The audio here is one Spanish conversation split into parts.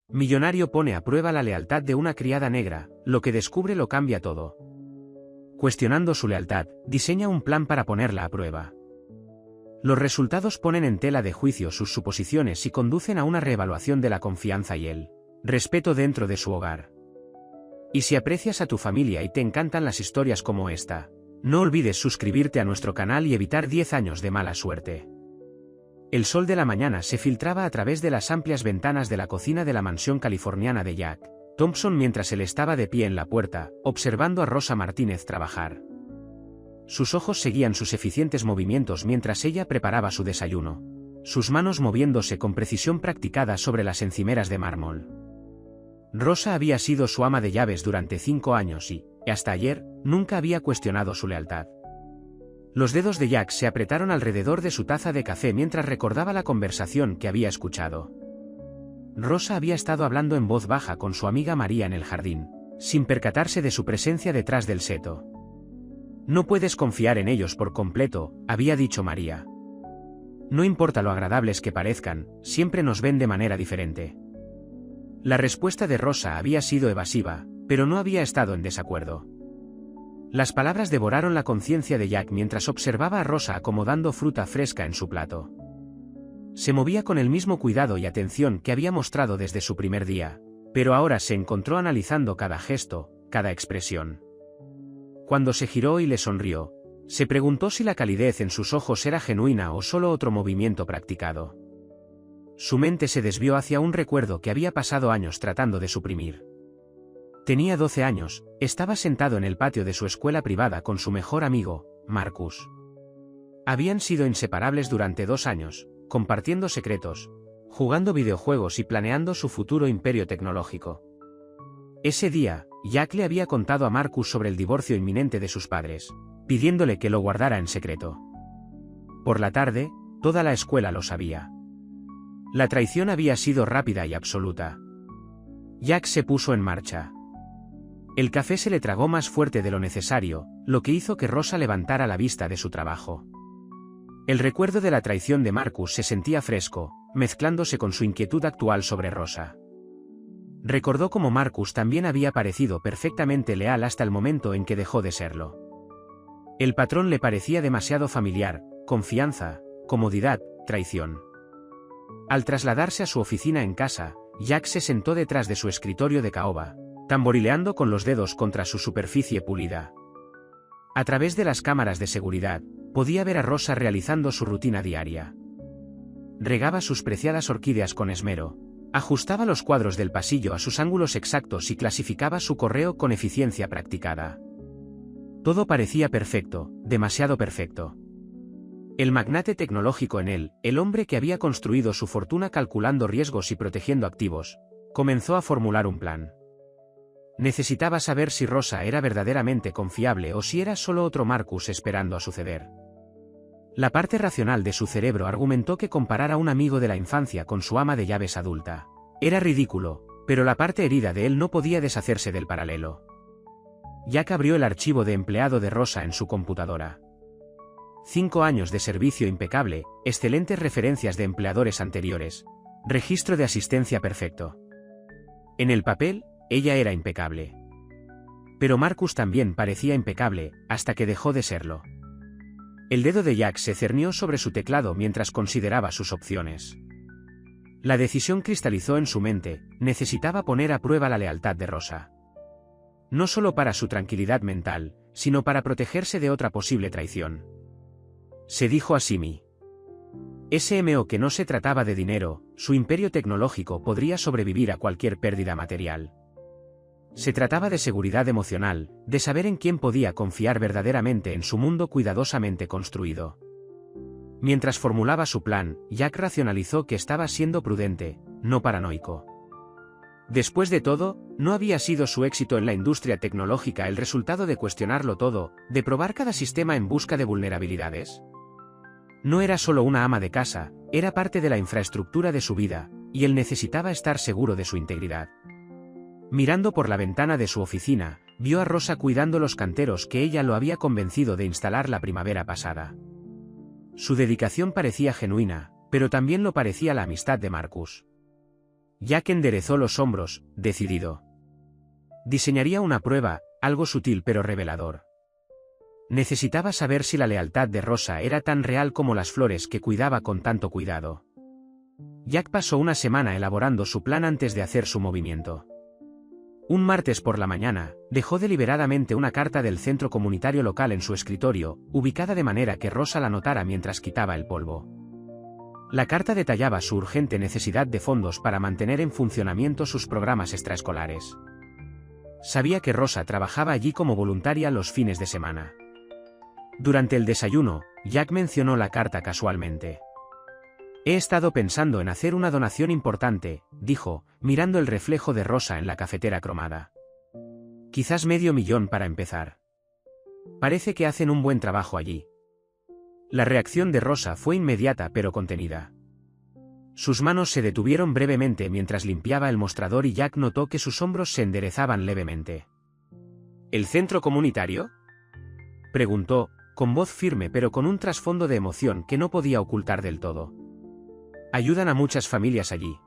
Millonario pone a prueba la lealtad de una criada negra, lo que descubre lo cambia todo. Cuestionando su lealtad, diseña un plan para ponerla a prueba. Los resultados ponen en tela de juicio sus suposiciones y conducen a una reevaluación de la confianza y el respeto dentro de su hogar. Y si aprecias a tu familia y te encantan las historias como esta, no olvides suscribirte a nuestro canal y evitar 10 años de mala suerte. El sol de la mañana se filtraba a través de las amplias ventanas de la cocina de la mansión californiana de Jack Thompson mientras él estaba de pie en la puerta, observando a Rosa Martínez trabajar. Sus ojos seguían sus eficientes movimientos mientras ella preparaba su desayuno, sus manos moviéndose con precisión practicada sobre las encimeras de mármol. Rosa había sido su ama de llaves durante 5 años y, hasta ayer, nunca había cuestionado su lealtad. Los dedos de Jack se apretaron alrededor de su taza de café mientras recordaba la conversación que había escuchado. Rosa había estado hablando en voz baja con su amiga María en el jardín, sin percatarse de su presencia detrás del seto. No puedes confiar en ellos por completo, había dicho María. No importa lo agradables que parezcan, siempre nos ven de manera diferente. La respuesta de Rosa había sido evasiva, pero no había estado en desacuerdo. Las palabras devoraron la conciencia de Jack mientras observaba a Rosa acomodando fruta fresca en su plato. Se movía con el mismo cuidado y atención que había mostrado desde su primer día, pero ahora se encontró analizando cada gesto, cada expresión. Cuando se giró y le sonrió, se preguntó si la calidez en sus ojos era genuina o solo otro movimiento practicado. Su mente se desvió hacia un recuerdo que había pasado años tratando de suprimir. Tenía 12 años, estaba sentado en el patio de su escuela privada con su mejor amigo, Marcus. Habían sido inseparables durante 2 años, compartiendo secretos, jugando videojuegos y planeando su futuro imperio tecnológico. Ese día, Jack le había contado a Marcus sobre el divorcio inminente de sus padres, pidiéndole que lo guardara en secreto. Por la tarde, toda la escuela lo sabía. La traición había sido rápida y absoluta. Jack se puso en marcha. El café se le tragó más fuerte de lo necesario, lo que hizo que Rosa levantara la vista de su trabajo. El recuerdo de la traición de Marcus se sentía fresco, mezclándose con su inquietud actual sobre Rosa. Recordó cómo Marcus también había parecido perfectamente leal hasta el momento en que dejó de serlo. El patrón le parecía demasiado familiar, confianza, comodidad, traición. Al trasladarse a su oficina en casa, Jack se sentó detrás de su escritorio de caoba, tamborileando con los dedos contra su superficie pulida. A través de las cámaras de seguridad, podía ver a Rosa realizando su rutina diaria. Regaba sus preciadas orquídeas con esmero, ajustaba los cuadros del pasillo a sus ángulos exactos y clasificaba su correo con eficiencia practicada. Todo parecía perfecto, demasiado perfecto. El magnate tecnológico en él, el hombre que había construido su fortuna calculando riesgos y protegiendo activos, comenzó a formular un plan. Necesitaba saber si Rosa era verdaderamente confiable o si era solo otro Marcus esperando a suceder. La parte racional de su cerebro argumentó que comparar a un amigo de la infancia con su ama de llaves adulta era ridículo, pero la parte herida de él no podía deshacerse del paralelo. Jack abrió el archivo de empleado de Rosa en su computadora. 5 años de servicio impecable, excelentes referencias de empleadores anteriores, registro de asistencia perfecto. En el papel, ella era impecable. Pero Marcus también parecía impecable, hasta que dejó de serlo. El dedo de Jack se cernió sobre su teclado mientras consideraba sus opciones. La decisión cristalizó en su mente, necesitaba poner a prueba la lealtad de Rosa. No solo para su tranquilidad mental, sino para protegerse de otra posible traición. Se dijo a sí mismo que no se trataba de dinero, su imperio tecnológico podría sobrevivir a cualquier pérdida material. Se trataba de seguridad emocional, de saber en quién podía confiar verdaderamente en su mundo cuidadosamente construido. Mientras formulaba su plan, Jack racionalizó que estaba siendo prudente, no paranoico. Después de todo, ¿no había sido su éxito en la industria tecnológica el resultado de cuestionarlo todo, de probar cada sistema en busca de vulnerabilidades? No era solo una ama de casa, era parte de la infraestructura de su vida, y él necesitaba estar seguro de su integridad. Mirando por la ventana de su oficina, vio a Rosa cuidando los canteros que ella lo había convencido de instalar la primavera pasada. Su dedicación parecía genuina, pero también lo parecía la amistad de Marcus. Jack enderezó los hombros, decidido. Diseñaría una prueba, algo sutil pero revelador. Necesitaba saber si la lealtad de Rosa era tan real como las flores que cuidaba con tanto cuidado. Jack pasó una semana elaborando su plan antes de hacer su movimiento. Un martes por la mañana, dejó deliberadamente una carta del centro comunitario local en su escritorio, ubicada de manera que Rosa la notara mientras quitaba el polvo. La carta detallaba su urgente necesidad de fondos para mantener en funcionamiento sus programas extraescolares. Sabía que Rosa trabajaba allí como voluntaria los fines de semana. Durante el desayuno, Jack mencionó la carta casualmente. «He estado pensando en hacer una donación importante», dijo, mirando el reflejo de Rosa en la cafetera cromada. «Quizás $500,000 para empezar. Parece que hacen un buen trabajo allí». La reacción de Rosa fue inmediata pero contenida. Sus manos se detuvieron brevemente mientras limpiaba el mostrador y Jack notó que sus hombros se enderezaban levemente. «¿El centro comunitario?», preguntó, con voz firme pero con un trasfondo de emoción que no podía ocultar del todo. «Ayudan a muchas familias allí».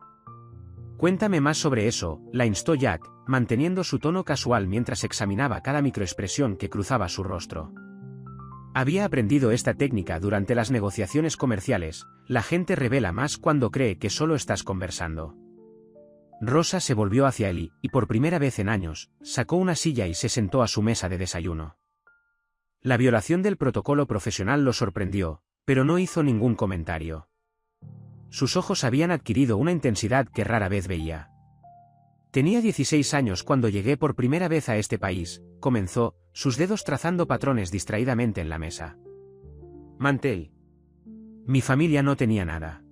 «Cuéntame más sobre eso», la instó Jack, manteniendo su tono casual mientras examinaba cada microexpresión que cruzaba su rostro. Había aprendido esta técnica durante las negociaciones comerciales. La gente revela más cuando cree que solo estás conversando. Rosa se volvió hacia él y, por primera vez en años, sacó una silla y se sentó a su mesa de desayuno. La violación del protocolo profesional lo sorprendió, pero no hizo ningún comentario. Sus ojos habían adquirido una intensidad que rara vez veía. «Tenía 16 años cuando llegué por primera vez a este país», comenzó, sus dedos trazando patrones distraídamente en la mesa. «Mantel. Mi familia no tenía nada.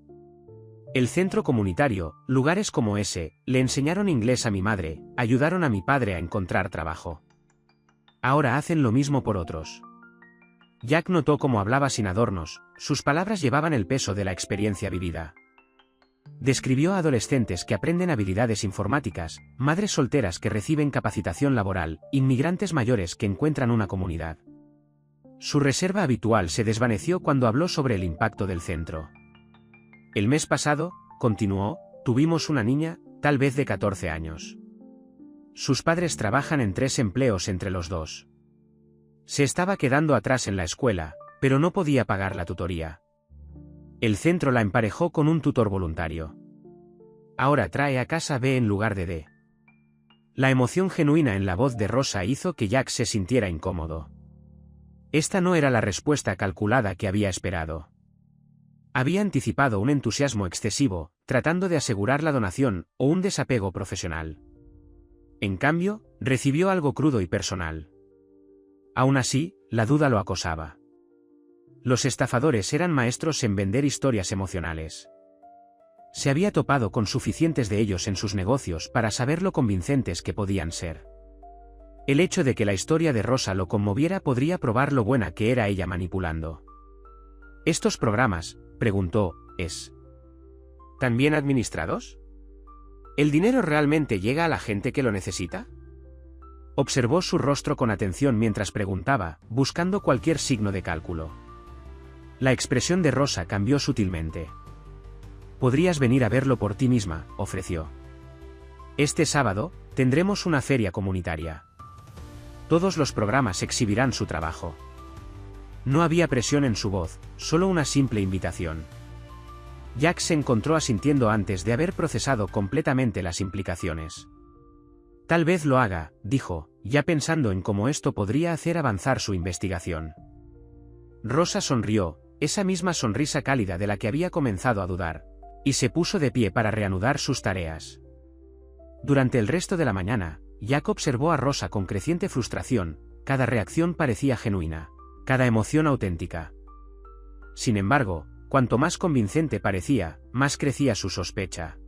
El centro comunitario, lugares como ese, le enseñaron inglés a mi madre, ayudaron a mi padre a encontrar trabajo. Ahora hacen lo mismo por otros». Jack notó cómo hablaba sin adornos, sus palabras llevaban el peso de la experiencia vivida. Describió a adolescentes que aprenden habilidades informáticas, madres solteras que reciben capacitación laboral, inmigrantes mayores que encuentran una comunidad. Su reserva habitual se desvaneció cuando habló sobre el impacto del centro. «El mes pasado», continuó, «tuvimos una niña, tal vez de 14 años. Sus padres trabajan en 3 empleos entre los dos. Se estaba quedando atrás en la escuela, pero no podía pagar la tutoría. El centro la emparejó con un tutor voluntario. Ahora trae a casa B en lugar de D». La emoción genuina en la voz de Rosa hizo que Jack se sintiera incómodo. Esta no era la respuesta calculada que había esperado. Había anticipado un entusiasmo excesivo, tratando de asegurar la donación, o un desapego profesional. En cambio, recibió algo crudo y personal. Aún así, la duda lo acosaba. Los estafadores eran maestros en vender historias emocionales. Se había topado con suficientes de ellos en sus negocios para saber lo convincentes que podían ser. El hecho de que la historia de Rosa lo conmoviera podría probar lo buena que era ella manipulando. «¿Estos programas», preguntó, «es también administrados? ¿El dinero realmente llega a la gente que lo necesita?». Observó su rostro con atención mientras preguntaba, buscando cualquier signo de cálculo. La expresión de Rosa cambió sutilmente. «Podrías venir a verlo por ti misma», ofreció. «Este sábado, tendremos una feria comunitaria. Todos los programas exhibirán su trabajo». No había presión en su voz, solo una simple invitación. Jack se encontró asintiendo antes de haber procesado completamente las implicaciones. «Tal vez lo haga», dijo, ya pensando en cómo esto podría hacer avanzar su investigación. Rosa sonrió, esa misma sonrisa cálida de la que había comenzado a dudar, y se puso de pie para reanudar sus tareas. Durante el resto de la mañana, Jack observó a Rosa con creciente frustración, cada reacción parecía genuina, cada emoción auténtica. Sin embargo, cuanto más convincente parecía, más crecía su sospecha.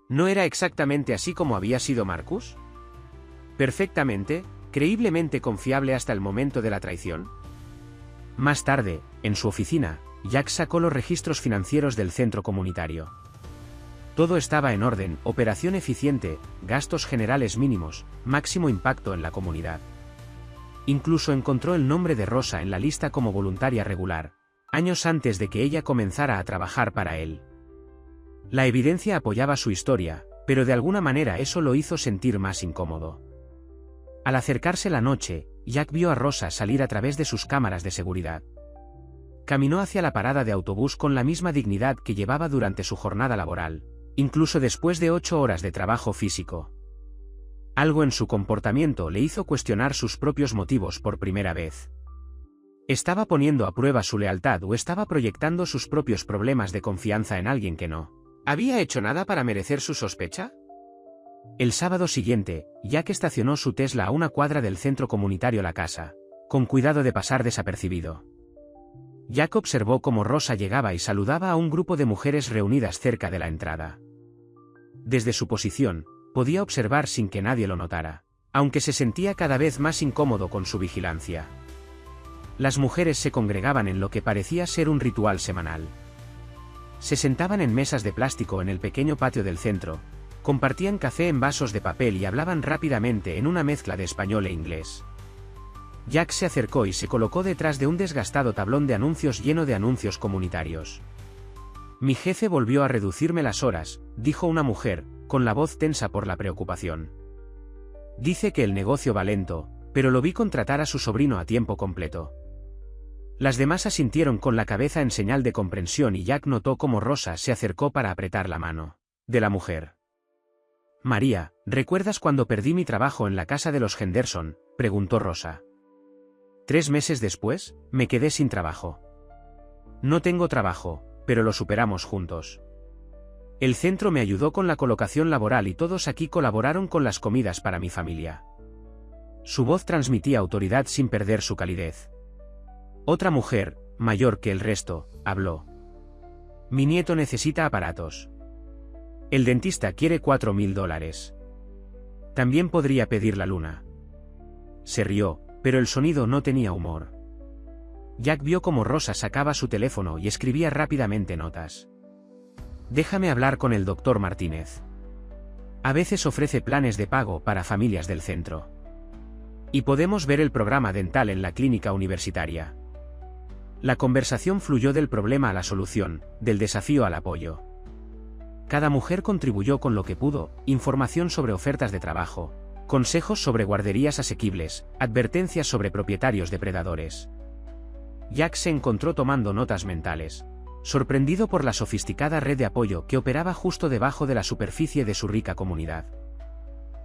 ¿No era exactamente así como había sido Marcus? Perfectamente, creíblemente confiable hasta el momento de la traición. Más tarde, en su oficina, Jack sacó los registros financieros del centro comunitario. Todo estaba en orden, operación eficiente, gastos generales mínimos, máximo impacto en la comunidad. Incluso encontró el nombre de Rosa en la lista como voluntaria regular, años antes de que ella comenzara a trabajar para él. La evidencia apoyaba su historia, pero de alguna manera eso lo hizo sentir más incómodo. Al acercarse la noche, Jack vio a Rosa salir a través de sus cámaras de seguridad. Caminó hacia la parada de autobús con la misma dignidad que llevaba durante su jornada laboral, incluso después de 8 horas de trabajo físico. Algo en su comportamiento le hizo cuestionar sus propios motivos por primera vez. ¿Estaba poniendo a prueba su lealtad o estaba proyectando sus propios problemas de confianza en alguien que no había hecho nada para merecer su sospecha? El sábado siguiente, Jack estacionó su Tesla a una cuadra del centro comunitario La Casa, con cuidado de pasar desapercibido. Jack observó cómo Rosa llegaba y saludaba a un grupo de mujeres reunidas cerca de la entrada. Desde su posición, podía observar sin que nadie lo notara, aunque se sentía cada vez más incómodo con su vigilancia. Las mujeres se congregaban en lo que parecía ser un ritual semanal. Se sentaban en mesas de plástico en el pequeño patio del centro, compartían café en vasos de papel y hablaban rápidamente en una mezcla de español e inglés. Jack se acercó y se colocó detrás de un desgastado tablón de anuncios lleno de anuncios comunitarios. «Mi jefe volvió a reducirme las horas», dijo una mujer, con la voz tensa por la preocupación. «Dice que el negocio va lento, pero lo vi contratar a su sobrino a tiempo completo». Las demás asintieron con la cabeza en señal de comprensión y Jack notó cómo Rosa se acercó para apretar la mano de la mujer. «María, ¿recuerdas cuando perdí mi trabajo en la casa de los Henderson?», preguntó Rosa. «3 meses después, me quedé sin trabajo. No tengo trabajo, pero lo superamos juntos. El centro me ayudó con la colocación laboral y todos aquí colaboraron con las comidas para mi familia». Su voz transmitía autoridad sin perder su calidez. Otra mujer, mayor que el resto, habló. «Mi nieto necesita aparatos. El dentista quiere $4.000. También podría pedir la luna». Se rió, pero el sonido no tenía humor. Jack vio cómo Rosa sacaba su teléfono y escribía rápidamente notas. «Déjame hablar con el doctor Martínez. A veces ofrece planes de pago para familias del centro. Y podemos ver el programa dental en la clínica universitaria». La conversación fluyó del problema a la solución, del desafío al apoyo. Cada mujer contribuyó con lo que pudo: información sobre ofertas de trabajo, consejos sobre guarderías asequibles, advertencias sobre propietarios depredadores. Jack se encontró tomando notas mentales, sorprendido por la sofisticada red de apoyo que operaba justo debajo de la superficie de su rica comunidad.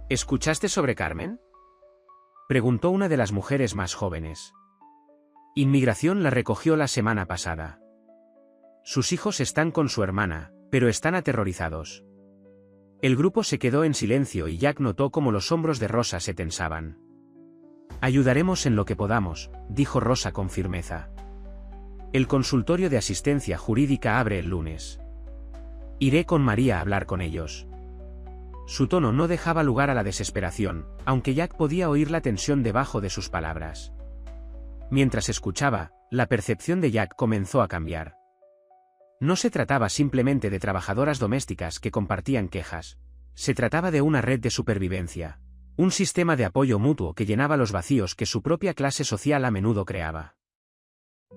«¿Escuchaste sobre Carmen?», preguntó una de las mujeres más jóvenes. Inmigración la recogió la semana pasada. Sus hijos están con su hermana, pero están aterrorizados. El grupo se quedó en silencio y Jack notó cómo los hombros de Rosa se tensaban. «Ayudaremos en lo que podamos», dijo Rosa con firmeza. «El consultorio de asistencia jurídica abre el lunes. Iré con María a hablar con ellos». Su tono no dejaba lugar a la desesperación, aunque Jack podía oír la tensión debajo de sus palabras. Mientras escuchaba, la percepción de Jack comenzó a cambiar. No se trataba simplemente de trabajadoras domésticas que compartían quejas. Se trataba de una red de supervivencia. Un sistema de apoyo mutuo que llenaba los vacíos que su propia clase social a menudo creaba.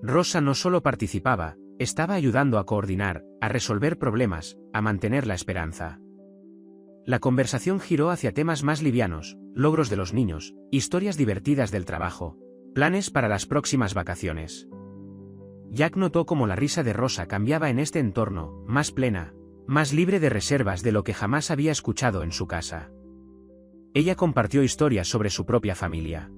Rosa no solo participaba, estaba ayudando a coordinar, a resolver problemas, a mantener la esperanza. La conversación giró hacia temas más livianos: logros de los niños, historias divertidas del trabajo, planes para las próximas vacaciones. Jack notó cómo la risa de Rosa cambiaba en este entorno, más plena, más libre de reservas de lo que jamás había escuchado en su casa. Ella compartió historias sobre su propia familia.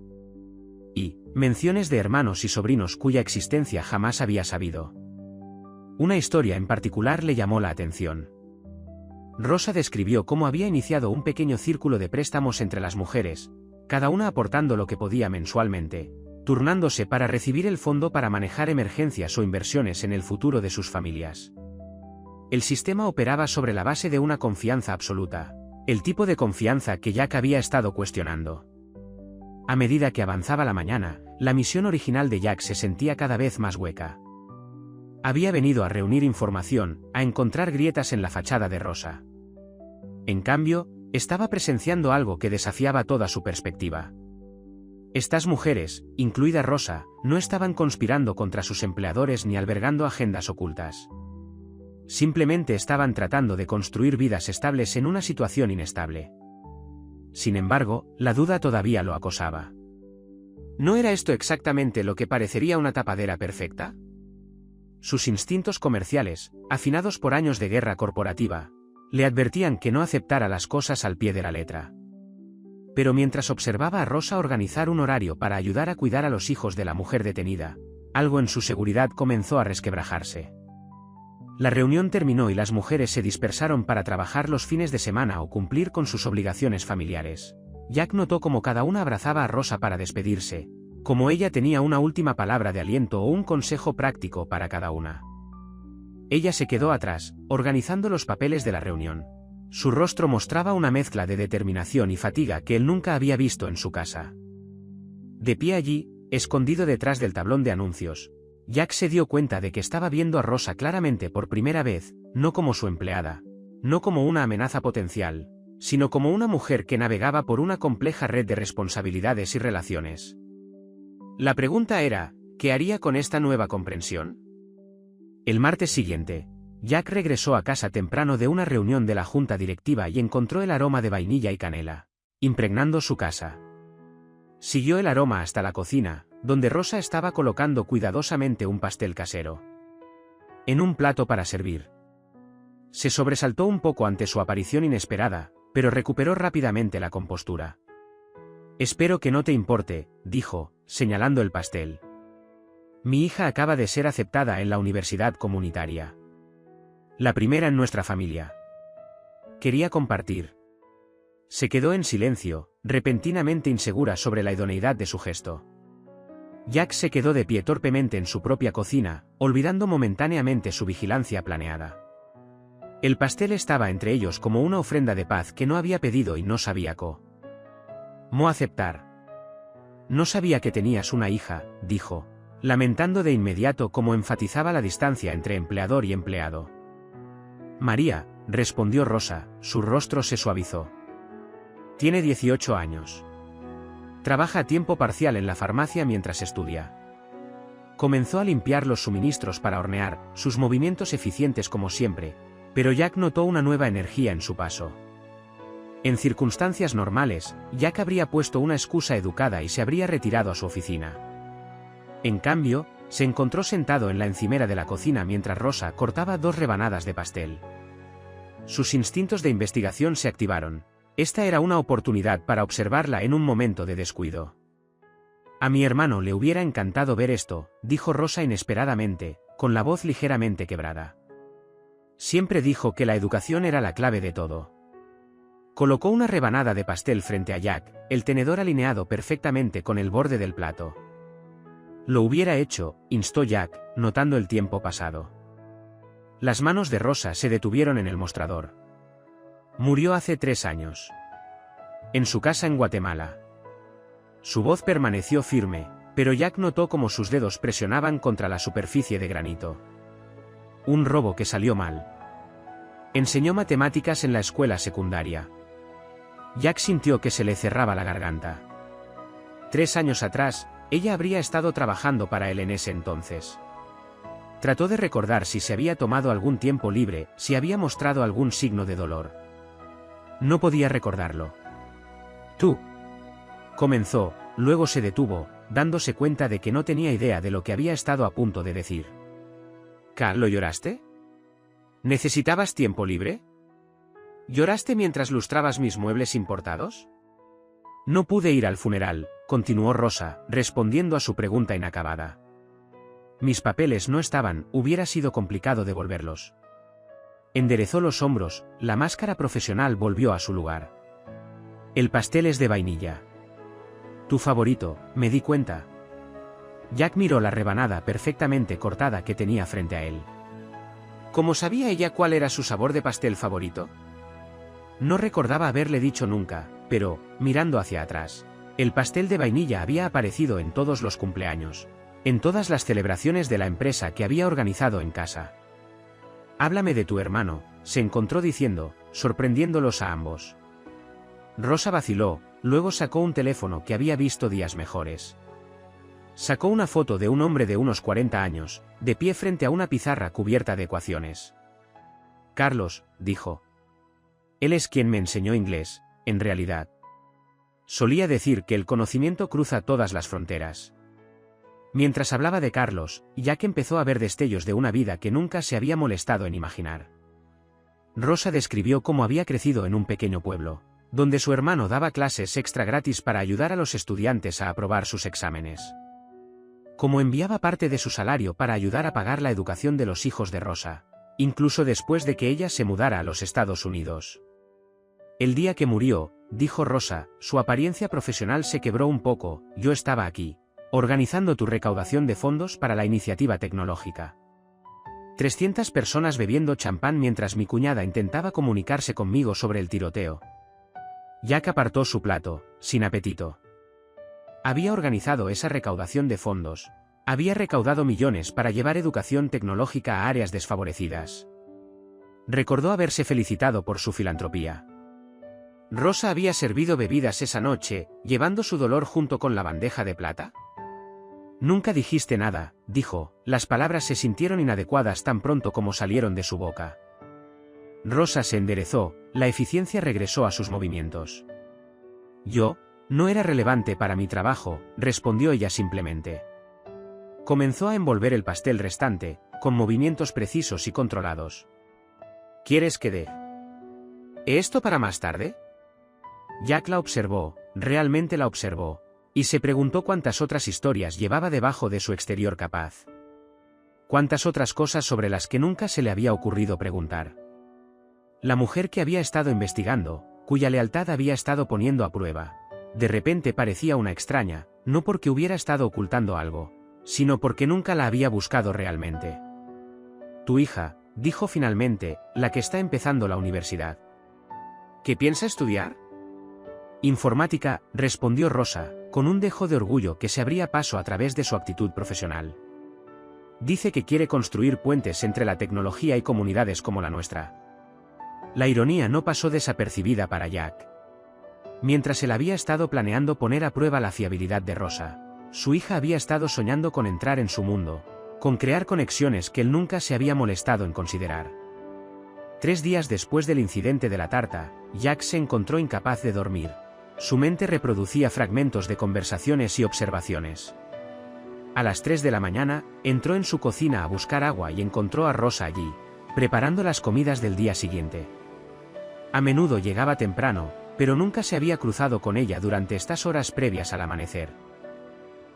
Y menciones de hermanos y sobrinos cuya existencia jamás había sabido. Una historia en particular le llamó la atención. Rosa describió cómo había iniciado un pequeño círculo de préstamos entre las mujeres, cada una aportando lo que podía mensualmente, turnándose para recibir el fondo para manejar emergencias o inversiones en el futuro de sus familias. El sistema operaba sobre la base de una confianza absoluta, el tipo de confianza que Jack había estado cuestionando. A medida que avanzaba la mañana, la misión original de Jack se sentía cada vez más hueca. Había venido a reunir información, a encontrar grietas en la fachada de Rosa. En cambio, estaba presenciando algo que desafiaba toda su perspectiva. Estas mujeres, incluida Rosa, no estaban conspirando contra sus empleadores ni albergando agendas ocultas. Simplemente estaban tratando de construir vidas estables en una situación inestable. Sin embargo, la duda todavía lo acosaba. ¿No era esto exactamente lo que parecería una tapadera perfecta? Sus instintos comerciales, afinados por años de guerra corporativa, le advertían que no aceptara las cosas al pie de la letra. Pero mientras observaba a Rosa organizar un horario para ayudar a cuidar a los hijos de la mujer detenida, algo en su seguridad comenzó a resquebrajarse. La reunión terminó y las mujeres se dispersaron para trabajar los fines de semana o cumplir con sus obligaciones familiares. Jack notó cómo cada una abrazaba a Rosa para despedirse, como ella tenía una última palabra de aliento o un consejo práctico para cada una. Ella se quedó atrás, organizando los papeles de la reunión. Su rostro mostraba una mezcla de determinación y fatiga que él nunca había visto en su casa. De pie allí, escondido detrás del tablón de anuncios, Jack se dio cuenta de que estaba viendo a Rosa claramente por primera vez, no como su empleada, no como una amenaza potencial, sino como una mujer que navegaba por una compleja red de responsabilidades y relaciones. La pregunta era, ¿qué haría con esta nueva comprensión? El martes siguiente, Jack regresó a casa temprano de una reunión de la junta directiva y encontró el aroma de vainilla y canela, impregnando su casa. Siguió el aroma hasta la cocina, donde Rosa estaba colocando cuidadosamente un pastel casero en un plato para servir. Se sobresaltó un poco ante su aparición inesperada, pero recuperó rápidamente la compostura. «Espero que no te importe», dijo, señalando el pastel. «Mi hija acaba de ser aceptada en la universidad comunitaria. La primera en nuestra familia. Quería compartir». Se quedó en silencio, repentinamente insegura sobre la idoneidad de su gesto. Jack se quedó de pie torpemente en su propia cocina, olvidando momentáneamente su vigilancia planeada. El pastel estaba entre ellos como una ofrenda de paz que no había pedido y no sabía cómo aceptar. «No sabía que tenías una hija», dijo, lamentando de inmediato cómo enfatizaba la distancia entre empleador y empleado. «María», respondió Rosa, su rostro se suavizó. «Tiene 18 años. Trabaja a tiempo parcial en la farmacia mientras estudia». Comenzó a limpiar los suministros para hornear, sus movimientos eficientes como siempre, pero Jack notó una nueva energía en su paso. En circunstancias normales, Jack habría puesto una excusa educada y se habría retirado a su oficina. En cambio, se encontró sentado en la encimera de la cocina mientras Rosa cortaba 2 rebanadas de pastel. Sus instintos de investigación se activaron. Esta era una oportunidad para observarla en un momento de descuido. «A mi hermano le hubiera encantado ver esto», dijo Rosa inesperadamente, con la voz ligeramente quebrada. «Siempre dijo que la educación era la clave de todo». Colocó una rebanada de pastel frente a Jack, el tenedor alineado perfectamente con el borde del plato. «Lo hubiera hecho», instó Jack, notando el tiempo pasado. Las manos de Rosa se detuvieron en el mostrador. «Murió hace 3 años. En su casa en Guatemala». Su voz permaneció firme, pero Jack notó cómo sus dedos presionaban contra la superficie de granito. «Un robo que salió mal. Enseñó matemáticas en la escuela secundaria». Jack sintió que se le cerraba la garganta. 3 años atrás, ella habría estado trabajando para él en ese entonces. Trató de recordar si se había tomado algún tiempo libre, si había mostrado algún signo de dolor. No podía recordarlo. «Tú», comenzó, luego se detuvo, dándose cuenta de que no tenía idea de lo que había estado a punto de decir. «¿Lo lloraste? ¿Necesitabas tiempo libre? ¿Lloraste mientras lustrabas mis muebles importados?» «No pude ir al funeral», continuó Rosa, respondiendo a su pregunta inacabada. «Mis papeles no estaban, hubiera sido complicado devolverlos». Enderezó los hombros, la máscara profesional volvió a su lugar. «El pastel es de vainilla. Tu favorito, me di cuenta». Jack miró la rebanada perfectamente cortada que tenía frente a él. ¿Cómo sabía ella cuál era su sabor de pastel favorito? No recordaba haberle dicho nunca, pero, mirando hacia atrás, el pastel de vainilla había aparecido en todos los cumpleaños, en todas las celebraciones de la empresa que había organizado en casa. «Háblame de tu hermano», se encontró diciendo, sorprendiéndolos a ambos. Rosa vaciló, luego sacó un teléfono que había visto días mejores. Sacó una foto de un hombre de unos 40 años, de pie frente a una pizarra cubierta de ecuaciones. Carlos, dijo. Él es quien me enseñó inglés, en realidad. Solía decir que el conocimiento cruza todas las fronteras. Mientras hablaba de Carlos, Jack empezó a ver destellos de una vida que nunca se había molestado en imaginar. Rosa describió cómo había crecido en un pequeño pueblo, donde su hermano daba clases extra gratis para ayudar a los estudiantes a aprobar sus exámenes. Cómo enviaba parte de su salario para ayudar a pagar la educación de los hijos de Rosa, incluso después de que ella se mudara a los Estados Unidos. El día que murió, dijo Rosa, su apariencia profesional se quebró un poco. Yo estaba aquí, organizando tu recaudación de fondos para la iniciativa tecnológica. 300 personas bebiendo champán mientras mi cuñada intentaba comunicarse conmigo sobre el tiroteo. Jack apartó su plato, sin apetito. Había organizado esa recaudación de fondos. Había recaudado millones para llevar educación tecnológica a áreas desfavorecidas. Recordó haberse felicitado por su filantropía. ¿Rosa había servido bebidas esa noche, llevando su dolor junto con la bandeja de plata? Nunca dijiste nada, dijo. Las palabras se sintieron inadecuadas tan pronto como salieron de su boca. Rosa se enderezó, la eficiencia regresó a sus movimientos. Yo, no era relevante para mi trabajo, respondió ella simplemente. Comenzó a envolver el pastel restante, con movimientos precisos y controlados. ¿Quieres que dé esto para más tarde? Jack la observó, realmente la observó, y se preguntó cuántas otras historias llevaba debajo de su exterior capaz. Cuántas otras cosas sobre las que nunca se le había ocurrido preguntar. La mujer que había estado investigando, cuya lealtad había estado poniendo a prueba, de repente parecía una extraña, no porque hubiera estado ocultando algo, sino porque nunca la había buscado realmente. Tu hija, dijo finalmente, la que está empezando la universidad. ¿Qué piensa estudiar? Informática, respondió Rosa, con un dejo de orgullo que se abría paso a través de su actitud profesional. Dice que quiere construir puentes entre la tecnología y comunidades como la nuestra. La ironía no pasó desapercibida para Jack. Mientras él había estado planeando poner a prueba la fiabilidad de Rosa, su hija había estado soñando con entrar en su mundo, con crear conexiones que él nunca se había molestado en considerar. 3 días después del incidente de la tarta, Jack se encontró incapaz de dormir. Su mente reproducía fragmentos de conversaciones y observaciones. A las 3 de la mañana, entró en su cocina a buscar agua y encontró a Rosa allí, preparando las comidas del día siguiente. A menudo llegaba temprano, pero nunca se había cruzado con ella durante estas horas previas al amanecer.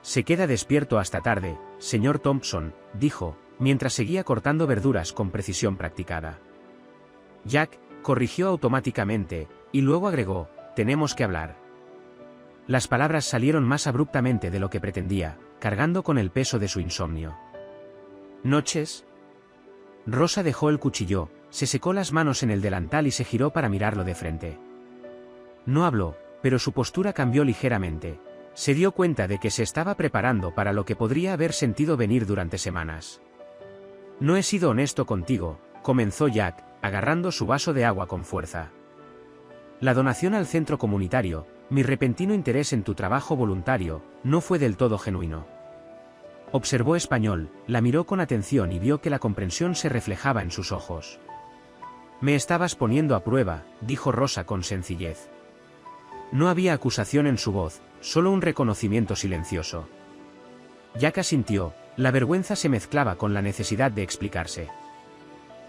Se queda despierto hasta tarde, señor Thompson, dijo, mientras seguía cortando verduras con precisión practicada. Jack corrigió automáticamente, y luego agregó, tenemos que hablar. Las palabras salieron más abruptamente de lo que pretendía, cargando con el peso de su insomnio. ¿Noches? Rosa dejó el cuchillo, se secó las manos en el delantal y se giró para mirarlo de frente. No habló, pero su postura cambió ligeramente. Se dio cuenta de que se estaba preparando para lo que podría haber sentido venir durante semanas. No he sido honesto contigo, comenzó Jack, agarrando su vaso de agua con fuerza. La donación al centro comunitario, mi repentino interés en tu trabajo voluntario, no fue del todo genuino. Observó Español, la miró con atención y vio que la comprensión se reflejaba en sus ojos. Me estabas poniendo a prueba, dijo Rosa con sencillez. No había acusación en su voz, solo un reconocimiento silencioso. Jack asintió, la vergüenza se mezclaba con la necesidad de explicarse.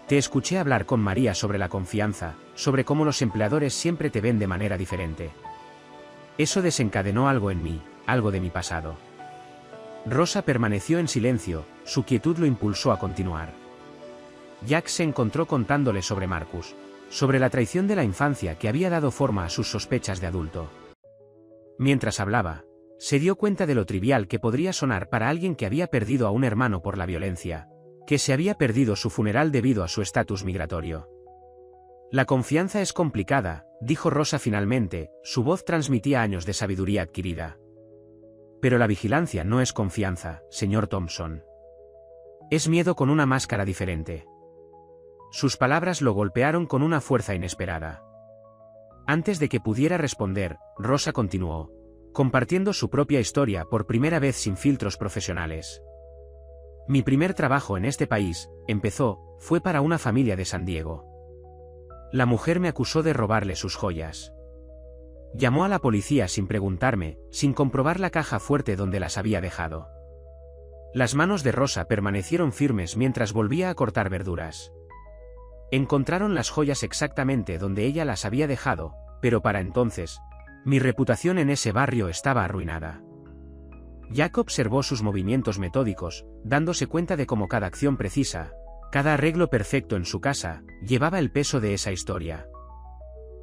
Te escuché hablar con María sobre la confianza, sobre cómo los empleadores siempre te ven de manera diferente. Eso desencadenó algo en mí, algo de mi pasado. Rosa permaneció en silencio, su quietud lo impulsó a continuar. Jack se encontró contándole sobre Marcus, sobre la traición de la infancia que había dado forma a sus sospechas de adulto. Mientras hablaba, se dio cuenta de lo trivial que podría sonar para alguien que había perdido a un hermano por la violencia, que se había perdido su funeral debido a su estatus migratorio. La confianza es complicada, dijo Rosa finalmente, su voz transmitía años de sabiduría adquirida. Pero la vigilancia no es confianza, señor Thompson. Es miedo con una máscara diferente. Sus palabras lo golpearon con una fuerza inesperada. Antes de que pudiera responder, Rosa continuó, compartiendo su propia historia por primera vez sin filtros profesionales. Mi primer trabajo en este país, empezó, fue para una familia de San Diego. La mujer me acusó de robarle sus joyas. Llamó a la policía sin preguntarme, sin comprobar la caja fuerte donde las había dejado. Las manos de Rosa permanecieron firmes mientras volvía a cortar verduras. Encontraron las joyas exactamente donde ella las había dejado, pero para entonces, mi reputación en ese barrio estaba arruinada. Jack observó sus movimientos metódicos, dándose cuenta de cómo cada acción precisa, cada arreglo perfecto en su casa, llevaba el peso de esa historia.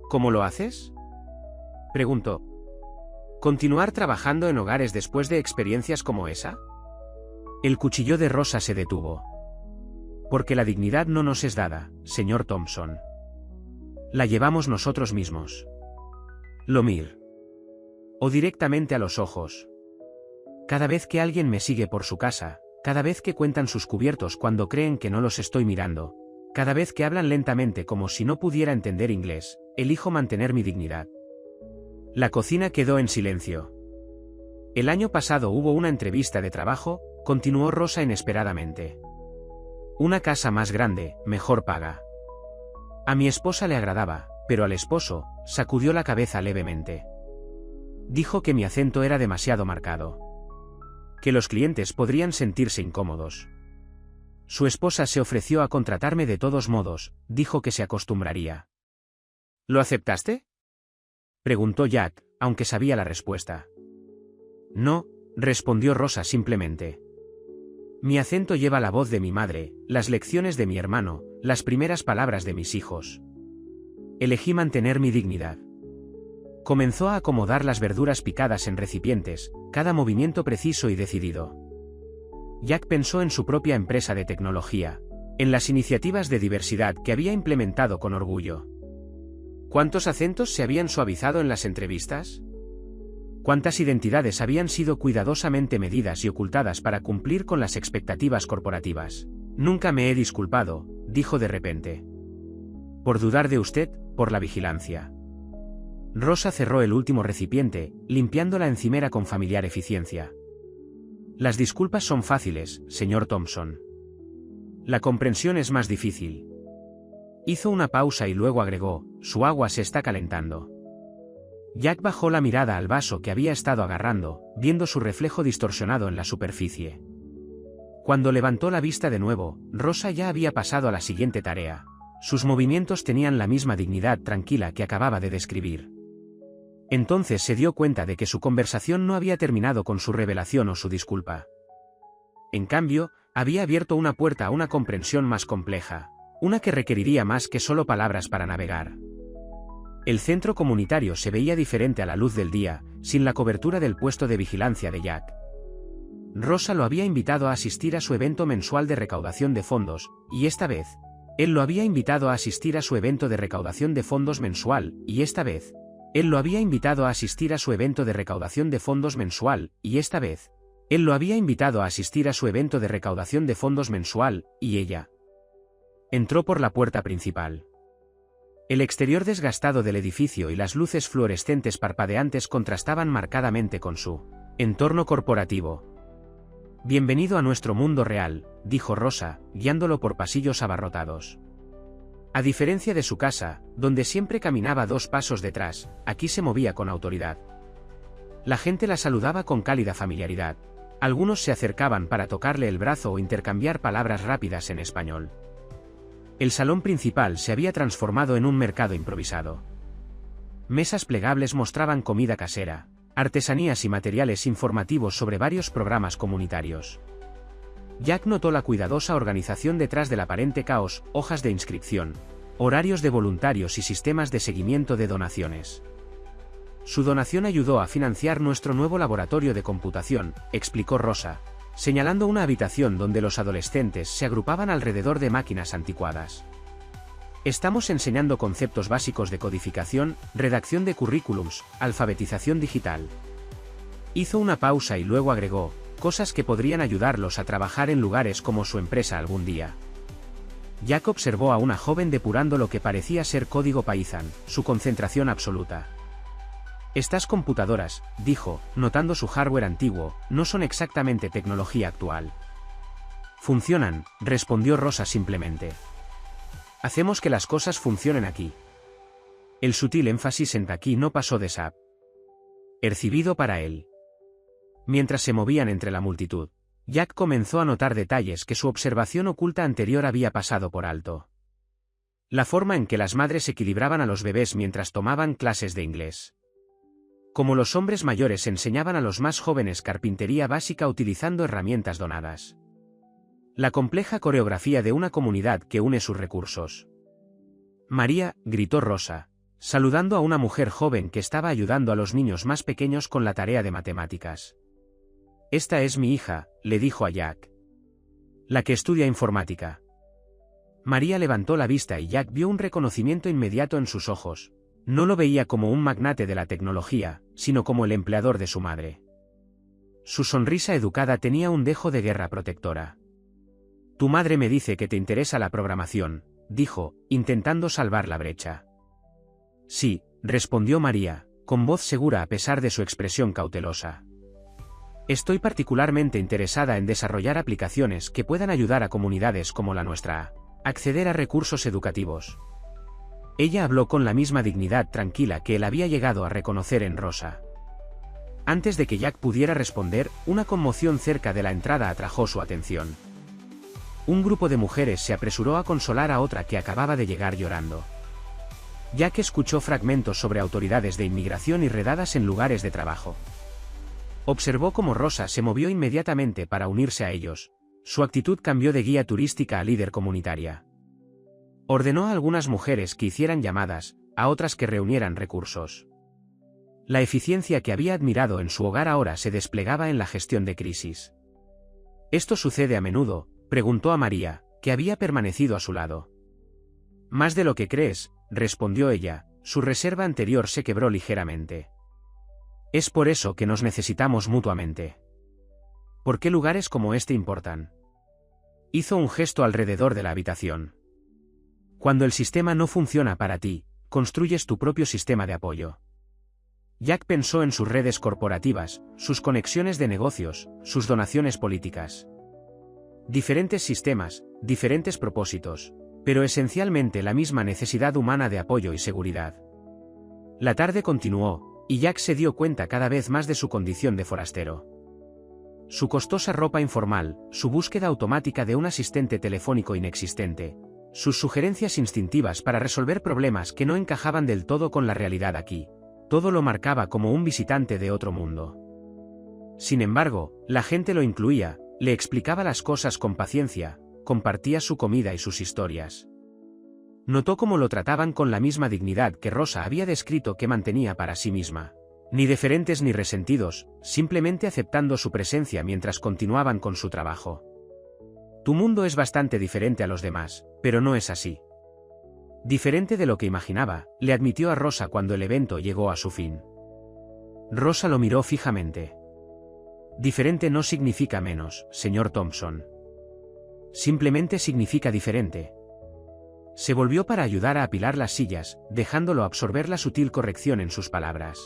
¿Cómo lo haces?, preguntó. ¿Continuar trabajando en hogares después de experiencias como esa? El cuchillo de Rosa se detuvo. Porque la dignidad no nos es dada, señor Thompson. La llevamos nosotros mismos. Lo mir. O directamente a los ojos. Cada vez que alguien me sigue por su casa, cada vez que cuentan sus cubiertos cuando creen que no los estoy mirando, cada vez que hablan lentamente como si no pudiera entender inglés, elijo mantener mi dignidad. La cocina quedó en silencio. El año pasado hubo una entrevista de trabajo, continuó Rosa inesperadamente. Una casa más grande, mejor paga. A mi esposa le agradaba, pero al esposo, sacudió la cabeza levemente. Dijo que mi acento era demasiado marcado. Que los clientes podrían sentirse incómodos. Su esposa se ofreció a contratarme de todos modos, dijo que se acostumbraría. ¿Lo aceptaste?, preguntó Jack, aunque sabía la respuesta. No, respondió Rosa simplemente. Mi acento lleva la voz de mi madre, las lecciones de mi hermano, las primeras palabras de mis hijos. Elegí mantener mi dignidad. Comenzó a acomodar las verduras picadas en recipientes, cada movimiento preciso y decidido. Jack pensó en su propia empresa de tecnología, en las iniciativas de diversidad que había implementado con orgullo. ¿Cuántos acentos se habían suavizado en las entrevistas? ¿Cuántas identidades habían sido cuidadosamente medidas y ocultadas para cumplir con las expectativas corporativas? Nunca me he disculpado, dijo de repente. Por dudar de usted, por la vigilancia. Rosa cerró el último recipiente, limpiando la encimera con familiar eficiencia. Las disculpas son fáciles, señor Thompson. La comprensión es más difícil. Hizo una pausa y luego agregó, su agua se está calentando. Jack bajó la mirada al vaso que había estado agarrando, viendo su reflejo distorsionado en la superficie. Cuando levantó la vista de nuevo, Rosa ya había pasado a la siguiente tarea. Sus movimientos tenían la misma dignidad tranquila que acababa de describir. Entonces se dio cuenta de que su conversación no había terminado con su revelación o su disculpa. En cambio, había abierto una puerta a una comprensión más compleja, una que requeriría más que solo palabras para navegar. El centro comunitario se veía diferente a la luz del día, sin la cobertura del puesto de vigilancia de Jack. Rosa lo había invitado a asistir a su evento mensual de recaudación de fondos, y esta vez, él lo había invitado a asistir a su evento de recaudación de fondos mensual, y esta vez, él lo había invitado a asistir a su evento de recaudación de fondos mensual, y esta vez, él lo había invitado a asistir a su evento de recaudación de fondos mensual, y ella entró por la puerta principal. El exterior desgastado del edificio y las luces fluorescentes parpadeantes contrastaban marcadamente con su entorno corporativo. Bienvenido a nuestro mundo real, dijo Rosa, guiándolo por pasillos abarrotados. A diferencia de su casa, donde siempre caminaba 2 pasos detrás, aquí se movía con autoridad. La gente la saludaba con cálida familiaridad. Algunos se acercaban para tocarle el brazo o intercambiar palabras rápidas en español. El salón principal se había transformado en un mercado improvisado. Mesas plegables mostraban comida casera, artesanías y materiales informativos sobre varios programas comunitarios. Jack notó la cuidadosa organización detrás del aparente caos, hojas de inscripción, horarios de voluntarios y sistemas de seguimiento de donaciones. Su donación ayudó a financiar nuestro nuevo laboratorio de computación, explicó Rosa, señalando una habitación donde los adolescentes se agrupaban alrededor de máquinas anticuadas. Estamos enseñando conceptos básicos de codificación, redacción de currículums, alfabetización digital. Hizo una pausa y luego agregó, cosas que podrían ayudarlos a trabajar en lugares como su empresa algún día. Jack observó a una joven depurando lo que parecía ser código Python, su concentración absoluta. Estas computadoras, dijo, notando su hardware antiguo, no son exactamente tecnología actual. Funcionan, respondió Rosa simplemente. Hacemos que las cosas funcionen aquí. El sutil énfasis en aquí no pasó desapercibido para él. Mientras se movían entre la multitud, Jack comenzó a notar detalles que su observación oculta anterior había pasado por alto. La forma en que las madres equilibraban a los bebés mientras tomaban clases de inglés. Como los hombres mayores enseñaban a los más jóvenes carpintería básica utilizando herramientas donadas. La compleja coreografía de una comunidad que une sus recursos. María, gritó Rosa, saludando a una mujer joven que estaba ayudando a los niños más pequeños con la tarea de matemáticas. Esta es mi hija, le dijo a Jack. La que estudia informática. María levantó la vista y Jack vio un reconocimiento inmediato en sus ojos. No lo veía como un magnate de la tecnología, sino como el empleador de su madre. Su sonrisa educada tenía un dejo de guerra protectora. Tu madre me dice que te interesa la programación, dijo, intentando salvar la brecha. Sí, respondió María, con voz segura a pesar de su expresión cautelosa. Estoy particularmente interesada en desarrollar aplicaciones que puedan ayudar a comunidades como la nuestra a acceder a recursos educativos. Ella habló con la misma dignidad tranquila que él había llegado a reconocer en Rosa. Antes de que Jack pudiera responder, una conmoción cerca de la entrada atrajo su atención. Un grupo de mujeres se apresuró a consolar a otra que acababa de llegar llorando. Jack escuchó fragmentos sobre autoridades de inmigración y redadas en lugares de trabajo. Observó cómo Rosa se movió inmediatamente para unirse a ellos. Su actitud cambió de guía turística a líder comunitaria. Ordenó a algunas mujeres que hicieran llamadas, a otras que reunieran recursos. La eficiencia que había admirado en su hogar ahora se desplegaba en la gestión de crisis. ¿Esto sucede a menudo?, preguntó a María, que había permanecido a su lado. Más de lo que crees, respondió ella, su reserva anterior se quebró ligeramente. Es por eso que nos necesitamos mutuamente. ¿Por qué lugares como este importan? Hizo un gesto alrededor de la habitación. Cuando el sistema no funciona para ti, construyes tu propio sistema de apoyo. Jack pensó en sus redes corporativas, sus conexiones de negocios, sus donaciones políticas. Diferentes sistemas, diferentes propósitos, pero esencialmente la misma necesidad humana de apoyo y seguridad. La tarde continuó, y Jack se dio cuenta cada vez más de su condición de forastero. Su costosa ropa informal, su búsqueda automática de un asistente telefónico inexistente, sus sugerencias instintivas para resolver problemas que no encajaban del todo con la realidad aquí, todo lo marcaba como un visitante de otro mundo. Sin embargo, la gente lo incluía, le explicaba las cosas con paciencia, compartía su comida y sus historias. Notó cómo lo trataban con la misma dignidad que Rosa había descrito que mantenía para sí misma. Ni deferentes ni resentidos, simplemente aceptando su presencia mientras continuaban con su trabajo. Tu mundo es bastante diferente a los demás, pero no es así. Diferente de lo que imaginaba, le admitió a Rosa cuando el evento llegó a su fin. Rosa lo miró fijamente. Diferente no significa menos, señor Thompson. Simplemente significa diferente. Se volvió para ayudar a apilar las sillas, dejándolo absorber la sutil corrección en sus palabras.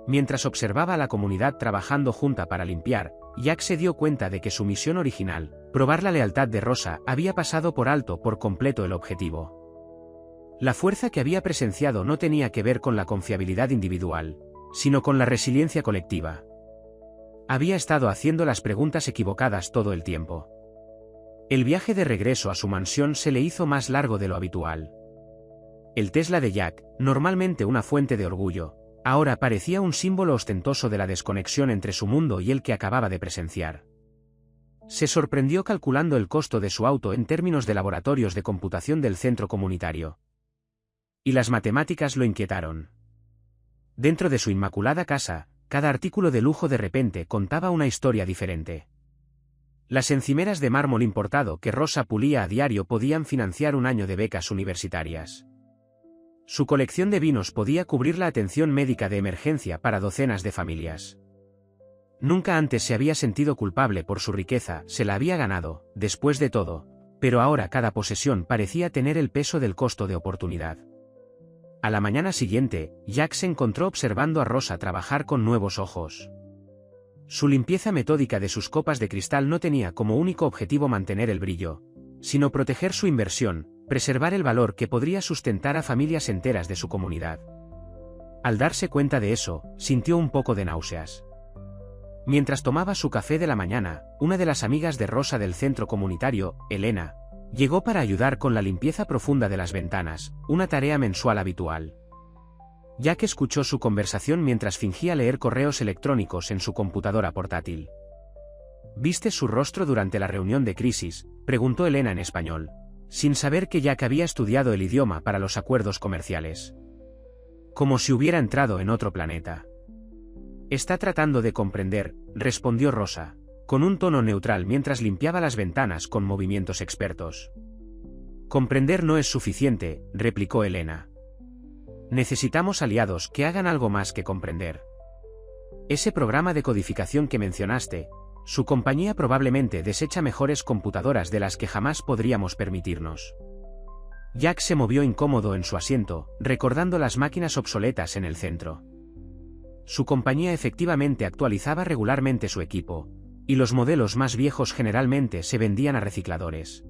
Mientras observaba a la comunidad trabajando junta para limpiar, Jack se dio cuenta de que su misión original, probar la lealtad de Rosa, había pasado por alto por completo el objetivo. La fuerza que había presenciado no tenía que ver con la confiabilidad individual, sino con la resiliencia colectiva. Había estado haciendo las preguntas equivocadas todo el tiempo. El viaje de regreso a su mansión se le hizo más largo de lo habitual. El Tesla de Jack, normalmente una fuente de orgullo, ahora parecía un símbolo ostentoso de la desconexión entre su mundo y el que acababa de presenciar. Se sorprendió calculando el costo de su auto en términos de laboratorios de computación del centro comunitario. Y las matemáticas lo inquietaron. Dentro de su inmaculada casa, cada artículo de lujo de repente contaba una historia diferente. Las encimeras de mármol importado que Rosa pulía a diario podían financiar un año de becas universitarias. Su colección de vinos podía cubrir la atención médica de emergencia para docenas de familias. Nunca antes se había sentido culpable por su riqueza, se la había ganado, después de todo, pero ahora cada posesión parecía tener el peso del costo de oportunidad. A la mañana siguiente, Jack se encontró observando a Rosa trabajar con nuevos ojos. Su limpieza metódica de sus copas de cristal no tenía como único objetivo mantener el brillo, sino proteger su inversión, preservar el valor que podría sustentar a familias enteras de su comunidad. Al darse cuenta de eso, sintió un poco de náuseas. Mientras tomaba su café de la mañana, una de las amigas de Rosa del centro comunitario, Elena, llegó para ayudar con la limpieza profunda de las ventanas, una tarea mensual habitual. Jack escuchó su conversación mientras fingía leer correos electrónicos en su computadora portátil. ¿Viste su rostro durante la reunión de crisis?, preguntó Elena en español, sin saber que Jack había estudiado el idioma para los acuerdos comerciales. Como si hubiera entrado en otro planeta. Está tratando de comprender, respondió Rosa, con un tono neutral mientras limpiaba las ventanas con movimientos expertos. Comprender no es suficiente, replicó Elena. Necesitamos aliados que hagan algo más que comprender. Ese programa de codificación que mencionaste, su compañía probablemente desecha mejores computadoras de las que jamás podríamos permitirnos. Jack se movió incómodo en su asiento, recordando las máquinas obsoletas en el centro. Su compañía efectivamente actualizaba regularmente su equipo, y los modelos más viejos generalmente se vendían a recicladores.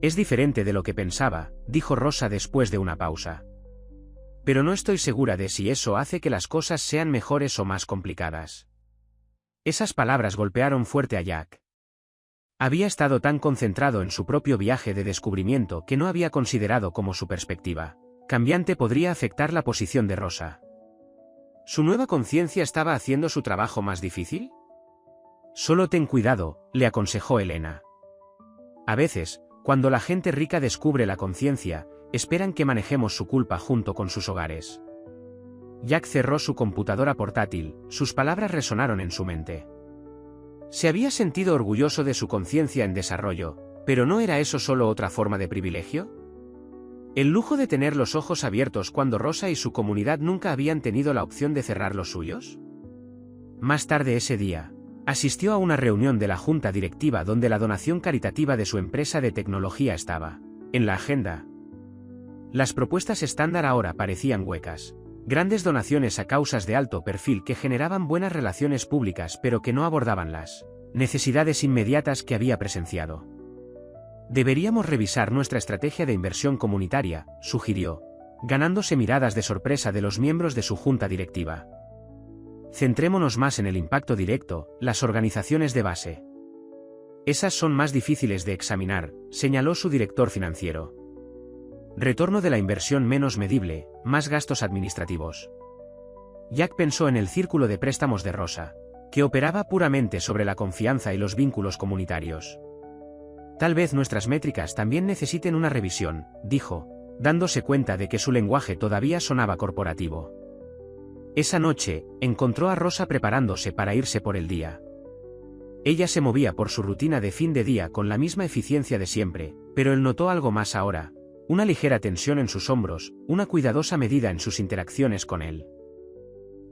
Es diferente de lo que pensaba, dijo Rosa después de una pausa. Pero no estoy segura de si eso hace que las cosas sean mejores o más complicadas. Esas palabras golpearon fuerte a Jack. Había estado tan concentrado en su propio viaje de descubrimiento que no había considerado cómo su perspectiva cambiante podría afectar la posición de Rosa. ¿Su nueva conciencia estaba haciendo su trabajo más difícil? Solo ten cuidado, le aconsejó Elena. A veces, cuando la gente rica descubre la conciencia, esperan que manejemos su culpa junto con sus hogares. Jack cerró su computadora portátil, sus palabras resonaron en su mente. Se había sentido orgulloso de su conciencia en desarrollo, pero ¿no era eso solo otra forma de privilegio? ¿El lujo de tener los ojos abiertos cuando Rosa y su comunidad nunca habían tenido la opción de cerrar los suyos? Más tarde ese día, asistió a una reunión de la junta directiva donde la donación caritativa de su empresa de tecnología estaba en la agenda. Las propuestas estándar ahora parecían huecas. Grandes donaciones a causas de alto perfil que generaban buenas relaciones públicas pero que no abordaban las necesidades inmediatas que había presenciado. Deberíamos revisar nuestra estrategia de inversión comunitaria, sugirió, ganándose miradas de sorpresa de los miembros de su junta directiva. Centrémonos más en el impacto directo, las organizaciones de base. Esas son más difíciles de examinar, señaló su director financiero. Retorno de la inversión menos medible, más gastos administrativos. Jack pensó en el círculo de préstamos de Rosa, que operaba puramente sobre la confianza y los vínculos comunitarios. Tal vez nuestras métricas también necesiten una revisión, dijo, dándose cuenta de que su lenguaje todavía sonaba corporativo. Esa noche, encontró a Rosa preparándose para irse por el día. Ella se movía por su rutina de fin de día con la misma eficiencia de siempre, pero él notó algo más ahora. Una ligera tensión en sus hombros, una cuidadosa medida en sus interacciones con él.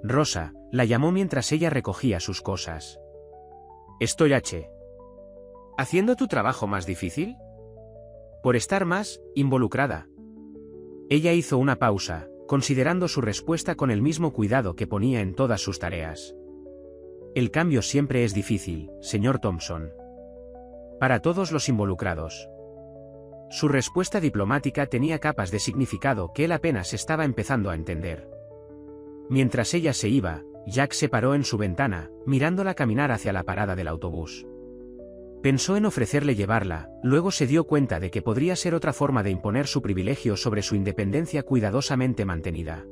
Rosa, la llamó mientras ella recogía sus cosas. ¿Estoy haciendo tu trabajo más difícil? Por estar más involucrada. Ella hizo una pausa, considerando su respuesta con el mismo cuidado que ponía en todas sus tareas. El cambio siempre es difícil, señor Thompson. Para todos los involucrados. Su respuesta diplomática tenía capas de significado que él apenas estaba empezando a entender. Mientras ella se iba, Jack se paró en su ventana, mirándola caminar hacia la parada del autobús. Pensó en ofrecerle llevarla, luego se dio cuenta de que podría ser otra forma de imponer su privilegio sobre su independencia cuidadosamente mantenida.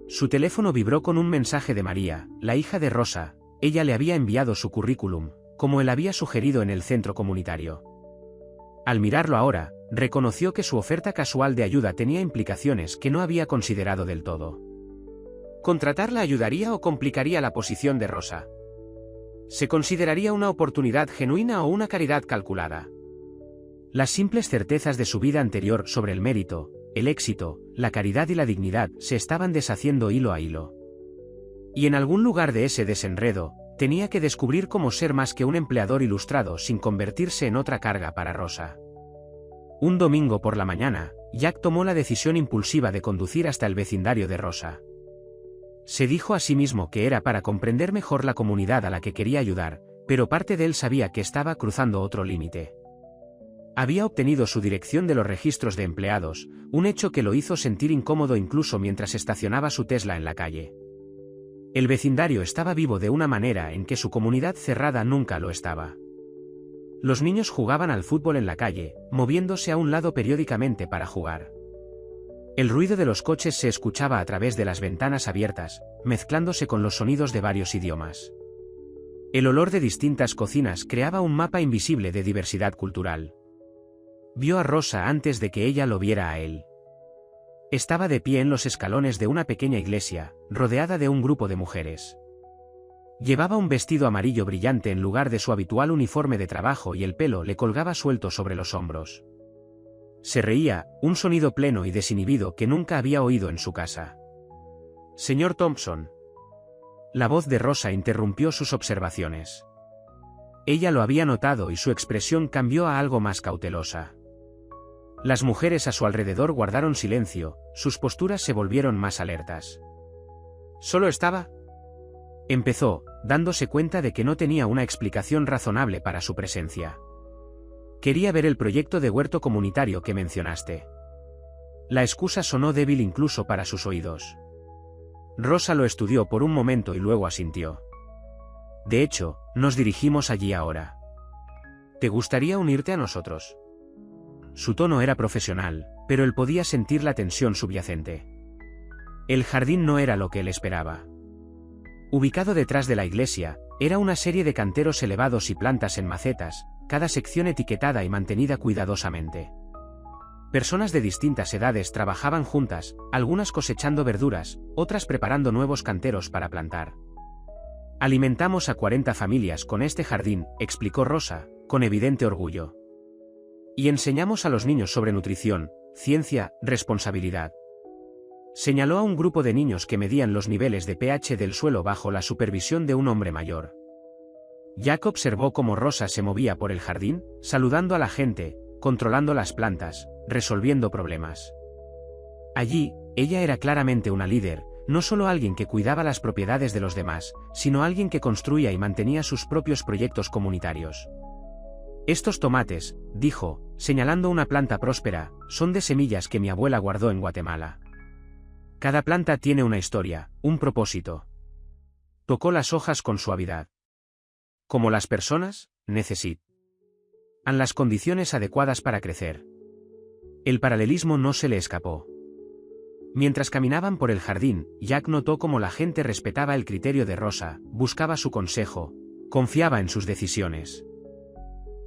Su teléfono vibró con un mensaje de María, la hija de Rosa. Ella le había enviado su currículum, como él había sugerido en el centro comunitario. Al mirarlo ahora, reconoció que su oferta casual de ayuda tenía implicaciones que no había considerado del todo. ¿Contratarla ayudaría o complicaría la posición de Rosa? ¿Se consideraría una oportunidad genuina o una caridad calculada? Las simples certezas de su vida anterior sobre el mérito, el éxito, la caridad y la dignidad se estaban deshaciendo hilo a hilo. Y en algún lugar de ese desenredo, tenía que descubrir cómo ser más que un empleador ilustrado sin convertirse en otra carga para Rosa. Un domingo por la mañana, Jack tomó la decisión impulsiva de conducir hasta el vecindario de Rosa. Se dijo a sí mismo que era para comprender mejor la comunidad a la que quería ayudar, pero parte de él sabía que estaba cruzando otro límite. Había obtenido su dirección de los registros de empleados, un hecho que lo hizo sentir incómodo incluso mientras estacionaba su Tesla en la calle. El vecindario estaba vivo de una manera en que su comunidad cerrada nunca lo estaba. Los niños jugaban al fútbol en la calle, moviéndose a un lado periódicamente para jugar. El ruido de los coches se escuchaba a través de las ventanas abiertas, mezclándose con los sonidos de varios idiomas. El olor de distintas cocinas creaba un mapa invisible de diversidad cultural. Vio a Rosa antes de que ella lo viera a él. Estaba de pie en los escalones de una pequeña iglesia, rodeada de un grupo de mujeres. Llevaba un vestido amarillo brillante en lugar de su habitual uniforme de trabajo y el pelo le colgaba suelto sobre los hombros. Se reía, un sonido pleno y desinhibido que nunca había oído en su casa. «Señor Thompson». La voz de Rosa interrumpió sus observaciones. Ella lo había notado y su expresión cambió a algo más cautelosa. Las mujeres a su alrededor guardaron silencio, sus posturas se volvieron más alertas. «¿Solo estaba?» Empezó, dándose cuenta de que no tenía una explicación razonable para su presencia. «Quería ver el proyecto de huerto comunitario que mencionaste». La excusa sonó débil incluso para sus oídos. Rosa lo estudió por un momento y luego asintió. «De hecho, nos dirigimos allí ahora. ¿Te gustaría unirte a nosotros?» Su tono era profesional, pero él podía sentir la tensión subyacente. El jardín no era lo que él esperaba. Ubicado detrás de la iglesia, era una serie de canteros elevados y plantas en macetas, cada sección etiquetada y mantenida cuidadosamente. Personas de distintas edades trabajaban juntas, algunas cosechando verduras, otras preparando nuevos canteros para plantar. «Alimentamos a 40 familias con este jardín», explicó Rosa, con evidente orgullo. «Y enseñamos a los niños sobre nutrición, ciencia, responsabilidad». Señaló a un grupo de niños que medían los niveles de pH del suelo bajo la supervisión de un hombre mayor. Jack observó cómo Rosa se movía por el jardín, saludando a la gente, controlando las plantas, resolviendo problemas. Allí, ella era claramente una líder, no solo alguien que cuidaba las propiedades de los demás, sino alguien que construía y mantenía sus propios proyectos comunitarios. «Estos tomates», dijo, señalando una planta próspera, «son de semillas que mi abuela guardó en Guatemala. Cada planta tiene una historia, un propósito». Tocó las hojas con suavidad. «Como las personas, necesitan las condiciones adecuadas para crecer». El paralelismo no se le escapó. Mientras caminaban por el jardín, Jack notó cómo la gente respetaba el criterio de Rosa, buscaba su consejo, confiaba en sus decisiones.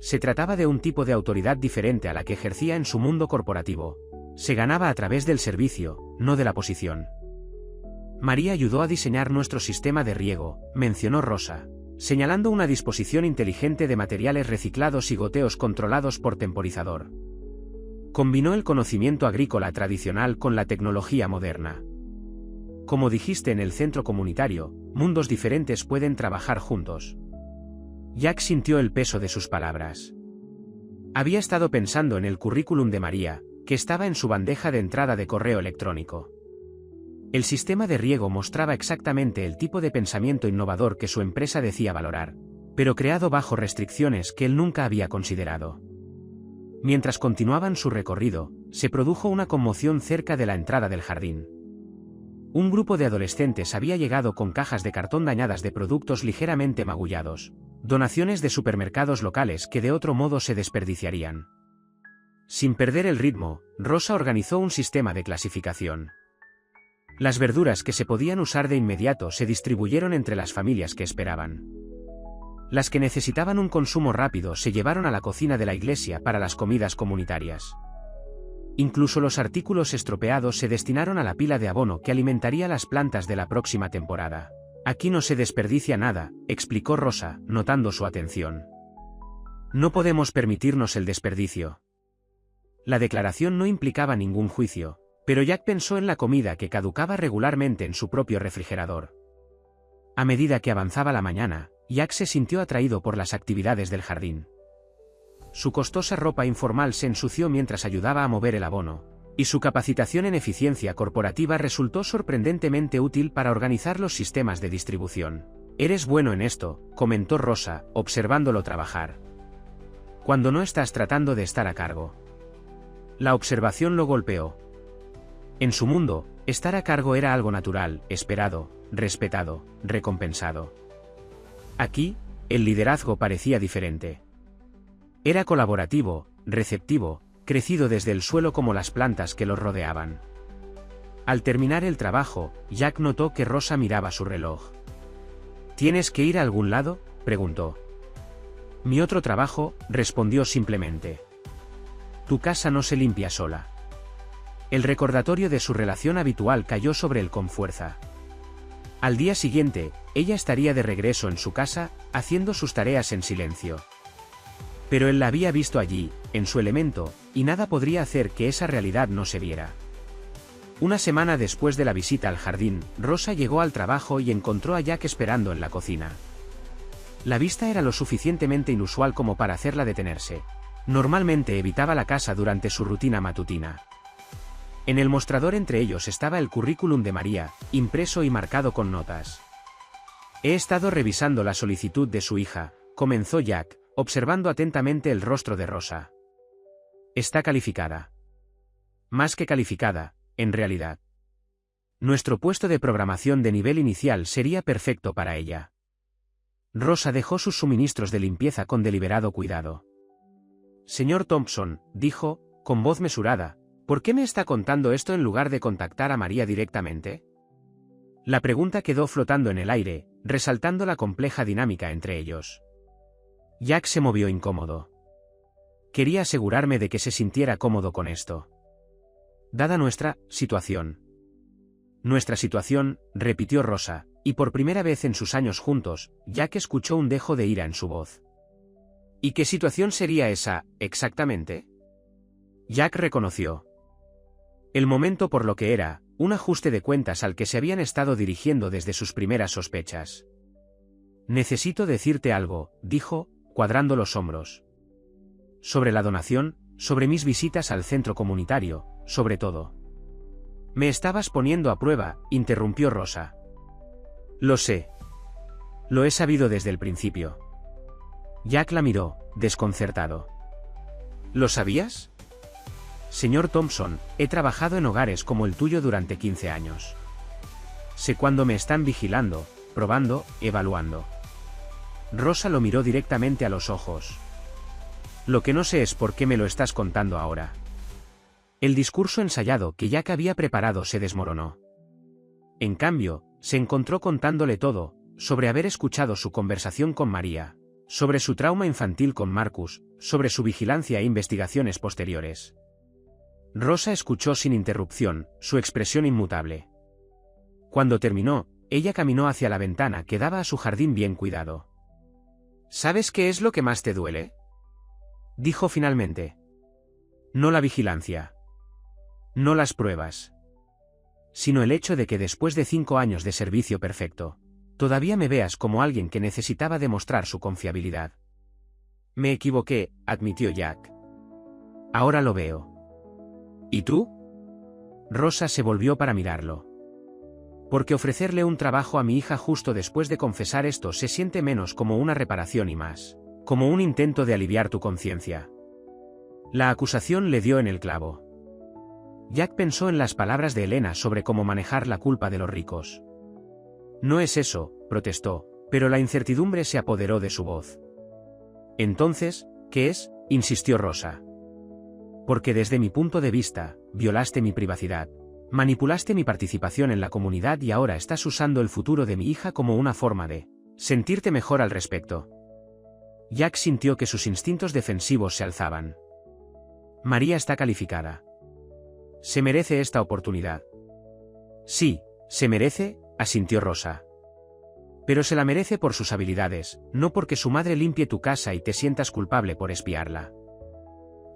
Se trataba de un tipo de autoridad diferente a la que ejercía en su mundo corporativo. Se ganaba a través del servicio, no de la posición. «María ayudó a diseñar nuestro sistema de riego», mencionó Rosa, señalando una disposición inteligente de materiales reciclados y goteos controlados por temporizador. Combinó el conocimiento agrícola tradicional con la tecnología moderna. «Como dijiste en el centro comunitario, mundos diferentes pueden trabajar juntos». Jack sintió el peso de sus palabras. Había estado pensando en el currículum de María, que estaba en su bandeja de entrada de correo electrónico. El sistema de riego mostraba exactamente el tipo de pensamiento innovador que su empresa decía valorar, pero creado bajo restricciones que él nunca había considerado. Mientras continuaban su recorrido, se produjo una conmoción cerca de la entrada del jardín. Un grupo de adolescentes había llegado con cajas de cartón dañadas de productos ligeramente magullados, donaciones de supermercados locales que de otro modo se desperdiciarían. Sin perder el ritmo, Rosa organizó un sistema de clasificación. Las verduras que se podían usar de inmediato se distribuyeron entre las familias que esperaban. Las que necesitaban un consumo rápido se llevaron a la cocina de la iglesia para las comidas comunitarias. Incluso los artículos estropeados se destinaron a la pila de abono que alimentaría las plantas de la próxima temporada. «Aquí no se desperdicia nada», explicó Rosa, notando su atención. «No podemos permitirnos el desperdicio». La declaración no implicaba ningún juicio, pero Jack pensó en la comida que caducaba regularmente en su propio refrigerador. A medida que avanzaba la mañana, Jack se sintió atraído por las actividades del jardín. Su costosa ropa informal se ensució mientras ayudaba a mover el abono, y su capacitación en eficiencia corporativa resultó sorprendentemente útil para organizar los sistemas de distribución. «Eres bueno en esto», comentó Rosa, observándolo trabajar. cuando no estás tratando de estar a cargo. La observación lo golpeó. En su mundo, estar a cargo era algo natural, esperado, respetado, recompensado. Aquí, el liderazgo parecía diferente. Era colaborativo, receptivo, crecido desde el suelo como las plantas que los rodeaban. Al terminar el trabajo, Jack notó que Rosa miraba su reloj. ¿Tienes que ir a algún lado?, preguntó. Mi otro trabajo, respondió simplemente. Tu casa no se limpia sola. El recordatorio de su relación habitual cayó sobre él con fuerza. Al día siguiente, ella estaría de regreso en su casa, haciendo sus tareas en silencio. Pero él la había visto allí, en su elemento, y nada podría hacer que esa realidad no se viera. Una semana después de la visita al jardín, Rosa llegó al trabajo y encontró a Jack esperando en la cocina. La vista era lo suficientemente inusual como para hacerla detenerse. Normalmente evitaba la casa durante su rutina matutina. En el mostrador entre ellos estaba el currículum de María, impreso y marcado con notas. He estado revisando la solicitud de su hija, comenzó Jack, observando atentamente el rostro de Rosa. Está calificada. Más que calificada, en realidad. Nuestro puesto de programación de nivel inicial sería perfecto para ella. Rosa dejó sus suministros de limpieza con deliberado cuidado. Señor Thompson, dijo, con voz mesurada, ¿por qué me está contando esto en lugar de contactar a María directamente? La pregunta quedó flotando en el aire, resaltando la compleja dinámica entre ellos. Jack se movió incómodo. Quería asegurarme de que se sintiera cómodo con esto. Dada nuestra situación. Nuestra situación, repitió Rosa, y por primera vez en sus años juntos, Jack escuchó un dejo de ira en su voz. ¿Y qué situación sería esa, exactamente? Jack reconoció. El momento por lo que era, un ajuste de cuentas al que se habían estado dirigiendo desde sus primeras sospechas. Necesito decirte algo, dijo, cuadrando los hombros. Sobre la donación, sobre mis visitas al centro comunitario, sobre todo. Me estabas poniendo a prueba, interrumpió Rosa. Lo sé. Lo he sabido desde el principio. Jack la miró, desconcertado. ¿Lo sabías? Señor Thompson, he trabajado en hogares como el tuyo durante 15 años. Sé cuándo me están vigilando, probando, evaluando. Rosa lo miró directamente a los ojos. Lo que no sé es por qué me lo estás contando ahora. El discurso ensayado que Jack había preparado se desmoronó. En cambio, se encontró contándole todo, sobre haber escuchado su conversación con María, sobre su trauma infantil con Marcus, sobre su vigilancia e investigaciones posteriores. Rosa escuchó sin interrupción, su expresión inmutable. Cuando terminó, ella caminó hacia la ventana que daba a su jardín bien cuidado. ¿Sabes qué es lo que más te duele?, dijo finalmente. No la vigilancia. No las pruebas. Sino el hecho de que después de 5 años de servicio perfecto, todavía me veas como alguien que necesitaba demostrar su confiabilidad. Me equivoqué, admitió Jack. Ahora lo veo. ¿Y tú? Rosa se volvió para mirarlo. Porque ofrecerle un trabajo a mi hija justo después de confesar esto se siente menos como una reparación y más como un intento de aliviar tu conciencia. La acusación le dio en el clavo. Jack pensó en las palabras de Elena sobre cómo manejar la culpa de los ricos. No es eso, protestó, pero la incertidumbre se apoderó de su voz. Entonces, ¿qué es?, insistió Rosa. Porque desde mi punto de vista, violaste mi privacidad, manipulaste mi participación en la comunidad y ahora estás usando el futuro de mi hija como una forma de sentirte mejor al respecto. Jack sintió que sus instintos defensivos se alzaban. María está calificada. Se merece esta oportunidad. Sí, se merece, asintió Rosa. Pero se la merece por sus habilidades, no porque su madre limpie tu casa y te sientas culpable por espiarla.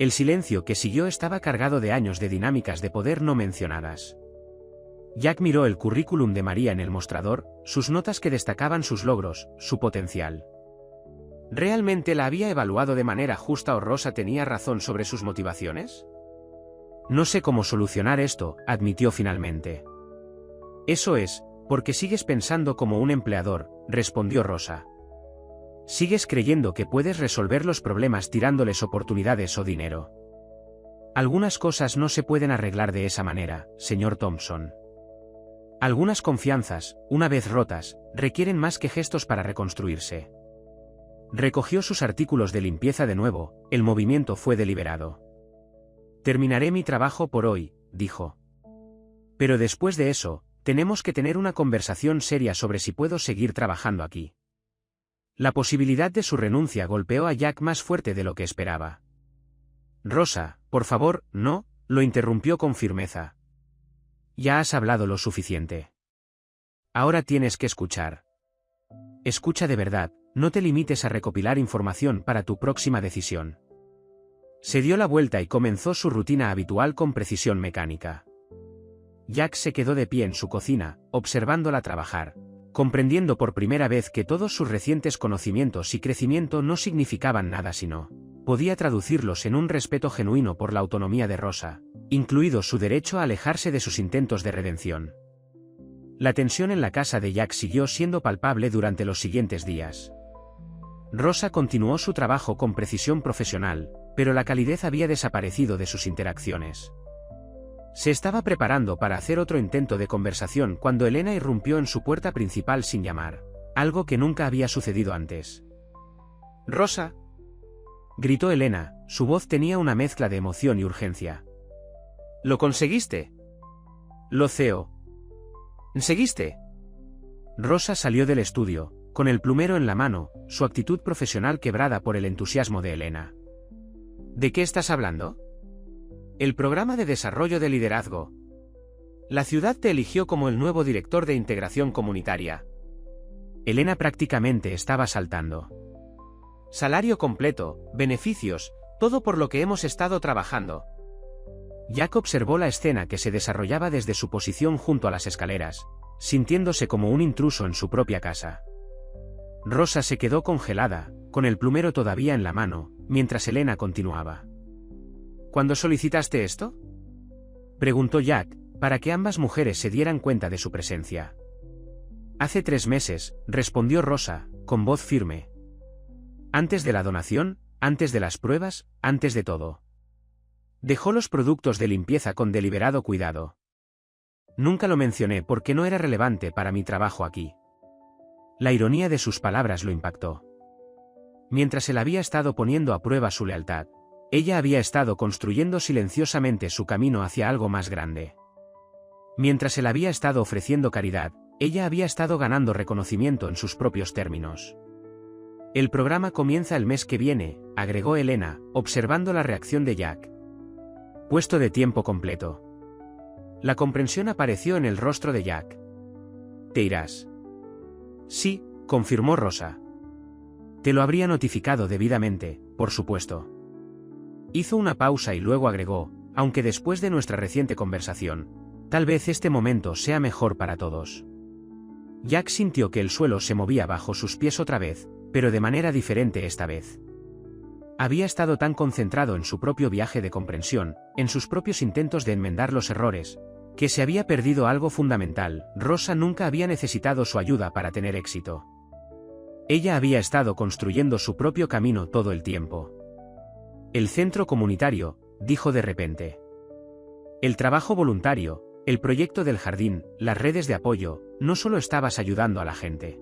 El silencio que siguió estaba cargado de años de dinámicas de poder no mencionadas. Jack miró el currículum de María en el mostrador, sus notas que destacaban sus logros, su potencial. ¿Realmente la había evaluado de manera justa o Rosa tenía razón sobre sus motivaciones? No sé cómo solucionar esto, admitió finalmente. Eso es, porque sigues pensando como un empleador, respondió Rosa. Sigues creyendo que puedes resolver los problemas tirándoles oportunidades o dinero. Algunas cosas no se pueden arreglar de esa manera, señor Thompson. Algunas confianzas, una vez rotas, requieren más que gestos para reconstruirse. Recogió sus artículos de limpieza de nuevo, el movimiento fue deliberado. Terminaré mi trabajo por hoy, dijo. Pero después de eso, tenemos que tener una conversación seria sobre si puedo seguir trabajando aquí. La posibilidad de su renuncia golpeó a Jack más fuerte de lo que esperaba. Rosa, por favor, no, lo interrumpió con firmeza. Ya has hablado lo suficiente. Ahora tienes que escuchar. Escucha de verdad, no te limites a recopilar información para tu próxima decisión. Se dio la vuelta y comenzó su rutina habitual con precisión mecánica. Jack se quedó de pie en su cocina, observándola trabajar, comprendiendo por primera vez que todos sus recientes conocimientos y crecimiento no significaban nada sino podía traducirlos en un respeto genuino por la autonomía de Rosa, incluido su derecho a alejarse de sus intentos de redención. La tensión en la casa de Jack siguió siendo palpable durante los siguientes días. Rosa continuó su trabajo con precisión profesional, pero la calidez había desaparecido de sus interacciones. Se estaba preparando para hacer otro intento de conversación cuando Elena irrumpió en su puerta principal sin llamar, algo que nunca había sucedido antes. «¡Rosa!», gritó Elena, su voz tenía una mezcla de emoción y urgencia. «¿Lo conseguiste?». «Lo conseguiste». Rosa salió del estudio, con el plumero en la mano, su actitud profesional quebrada por el entusiasmo de Elena. «¿De qué estás hablando?». «El programa de desarrollo de liderazgo. La ciudad te eligió como el nuevo director de integración comunitaria». Elena prácticamente estaba saltando. «Salario completo, beneficios, todo por lo que hemos estado trabajando». Jack observó la escena que se desarrollaba desde su posición junto a las escaleras, sintiéndose como un intruso en su propia casa. Rosa se quedó congelada, con el plumero todavía en la mano, mientras Elena continuaba. «¿Cuándo solicitaste esto?», preguntó Jack, para que ambas mujeres se dieran cuenta de su presencia. «Hace 3 meses», respondió Rosa, con voz firme. «Antes de la donación, antes de las pruebas, antes de todo. Dejó los productos de limpieza con deliberado cuidado. Nunca lo mencioné porque no era relevante para mi trabajo aquí». La ironía de sus palabras lo impactó. Mientras él había estado poniendo a prueba su lealtad, ella había estado construyendo silenciosamente su camino hacia algo más grande. Mientras él había estado ofreciendo caridad, ella había estado ganando reconocimiento en sus propios términos. «El programa comienza el mes que viene», agregó Elena, observando la reacción de Jack. «Puesto de tiempo completo». La comprensión apareció en el rostro de Jack. «¿Te irás?». «Sí», confirmó Rosa. «Te lo habría notificado debidamente, por supuesto». Hizo una pausa y luego agregó, aunque después de nuestra reciente conversación, tal vez este momento sea mejor para todos. Jack sintió que el suelo se movía bajo sus pies otra vez, pero de manera diferente esta vez. Había estado tan concentrado en su propio viaje de comprensión, en sus propios intentos de enmendar los errores, que se había perdido algo fundamental. Rosa nunca había necesitado su ayuda para tener éxito. Ella había estado construyendo su propio camino todo el tiempo. «El centro comunitario», dijo de repente. «El trabajo voluntario, el proyecto del jardín, las redes de apoyo, no solo estabas ayudando a la gente.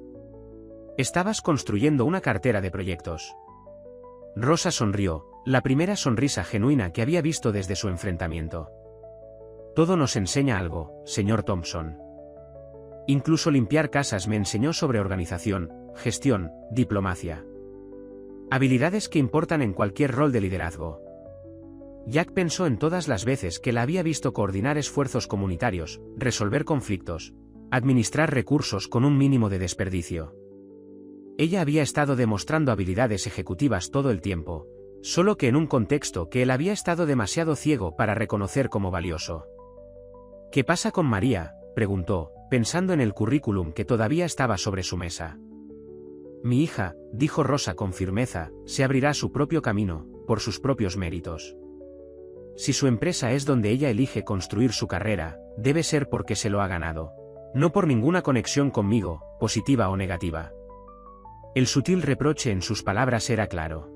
Estabas construyendo una cartera de proyectos». Rosa sonrió, la primera sonrisa genuina que había visto desde su enfrentamiento. «Todo nos enseña algo, señor Thompson. Incluso limpiar casas me enseñó sobre organización, gestión, diplomacia. Habilidades que importan en cualquier rol de liderazgo». Jack pensó en todas las veces que la había visto coordinar esfuerzos comunitarios, resolver conflictos, administrar recursos con un mínimo de desperdicio. Ella había estado demostrando habilidades ejecutivas todo el tiempo, solo que en un contexto que él había estado demasiado ciego para reconocer como valioso. «¿Qué pasa con María?», preguntó, pensando en el currículum que todavía estaba sobre su mesa. «Mi hija», dijo Rosa con firmeza, «se abrirá su propio camino, por sus propios méritos. Si su empresa es donde ella elige construir su carrera, debe ser porque se lo ha ganado. No por ninguna conexión conmigo, positiva o negativa». El sutil reproche en sus palabras era claro.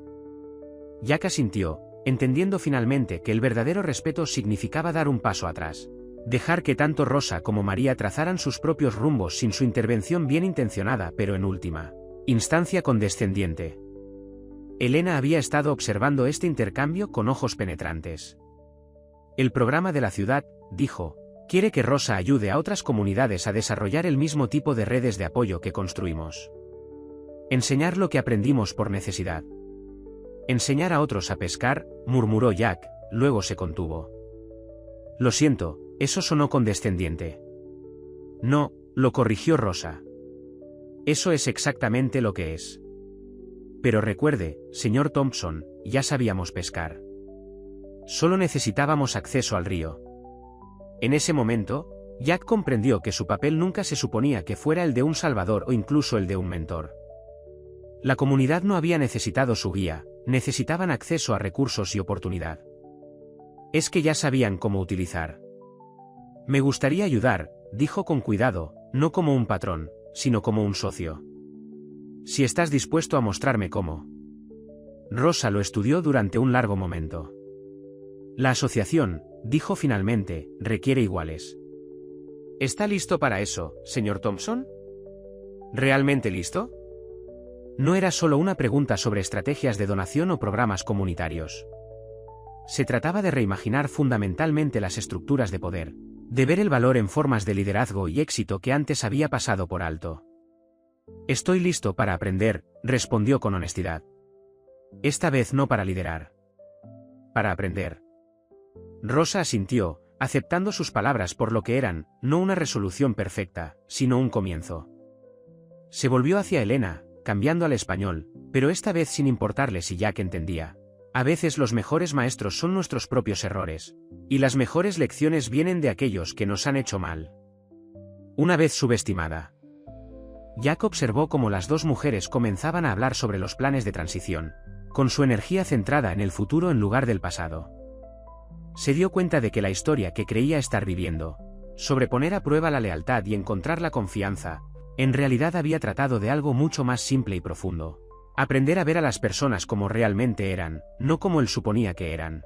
Jack asintió, entendiendo finalmente que el verdadero respeto significaba dar un paso atrás. Dejar que tanto Rosa como María trazaran sus propios rumbos sin su intervención bien intencionada pero en última instancia condescendiente. Elena había estado observando este intercambio con ojos penetrantes. El programa de la ciudad, dijo, quiere que Rosa ayude a otras comunidades a desarrollar el mismo tipo de redes de apoyo que construimos. Enseñar lo que aprendimos por necesidad. Enseñar a otros a pescar, murmuró Jack, luego se contuvo. Lo siento, eso sonó condescendiente. No, lo corrigió Rosa. Eso es exactamente lo que es. Pero recuerde, señor Thompson, ya sabíamos pescar. Solo necesitábamos acceso al río. En ese momento, Jack comprendió que su papel nunca se suponía que fuera el de un salvador o incluso el de un mentor. La comunidad no había necesitado su guía, necesitaban acceso a recursos y oportunidad. Es que ya sabían cómo utilizar. Me gustaría ayudar, dijo con cuidado, no como un patrón, sino como un socio. Si estás dispuesto a mostrarme cómo. Rosa lo estudió durante un largo momento. La asociación, dijo finalmente, requiere iguales. ¿Está listo para eso, señor Thompson? ¿Realmente listo? No era solo una pregunta sobre estrategias de donación o programas comunitarios. Se trataba de reimaginar fundamentalmente las estructuras de poder, de ver el valor en formas de liderazgo y éxito que antes había pasado por alto. Estoy listo para aprender, respondió con honestidad. Esta vez no para liderar. Para aprender. Rosa asintió, aceptando sus palabras por lo que eran, no una resolución perfecta, sino un comienzo. Se volvió hacia Elena, cambiando al español, pero esta vez sin importarle si Jack entendía. A veces los mejores maestros son nuestros propios errores, y las mejores lecciones vienen de aquellos que nos han hecho mal. Una vez subestimada. Jack observó cómo las dos mujeres comenzaban a hablar sobre los planes de transición, con su energía centrada en el futuro en lugar del pasado. Se dio cuenta de que la historia que creía estar viviendo, sobre poner a prueba la lealtad y encontrar la confianza, en realidad había tratado de algo mucho más simple y profundo. Aprender a ver a las personas como realmente eran, no como él suponía que eran.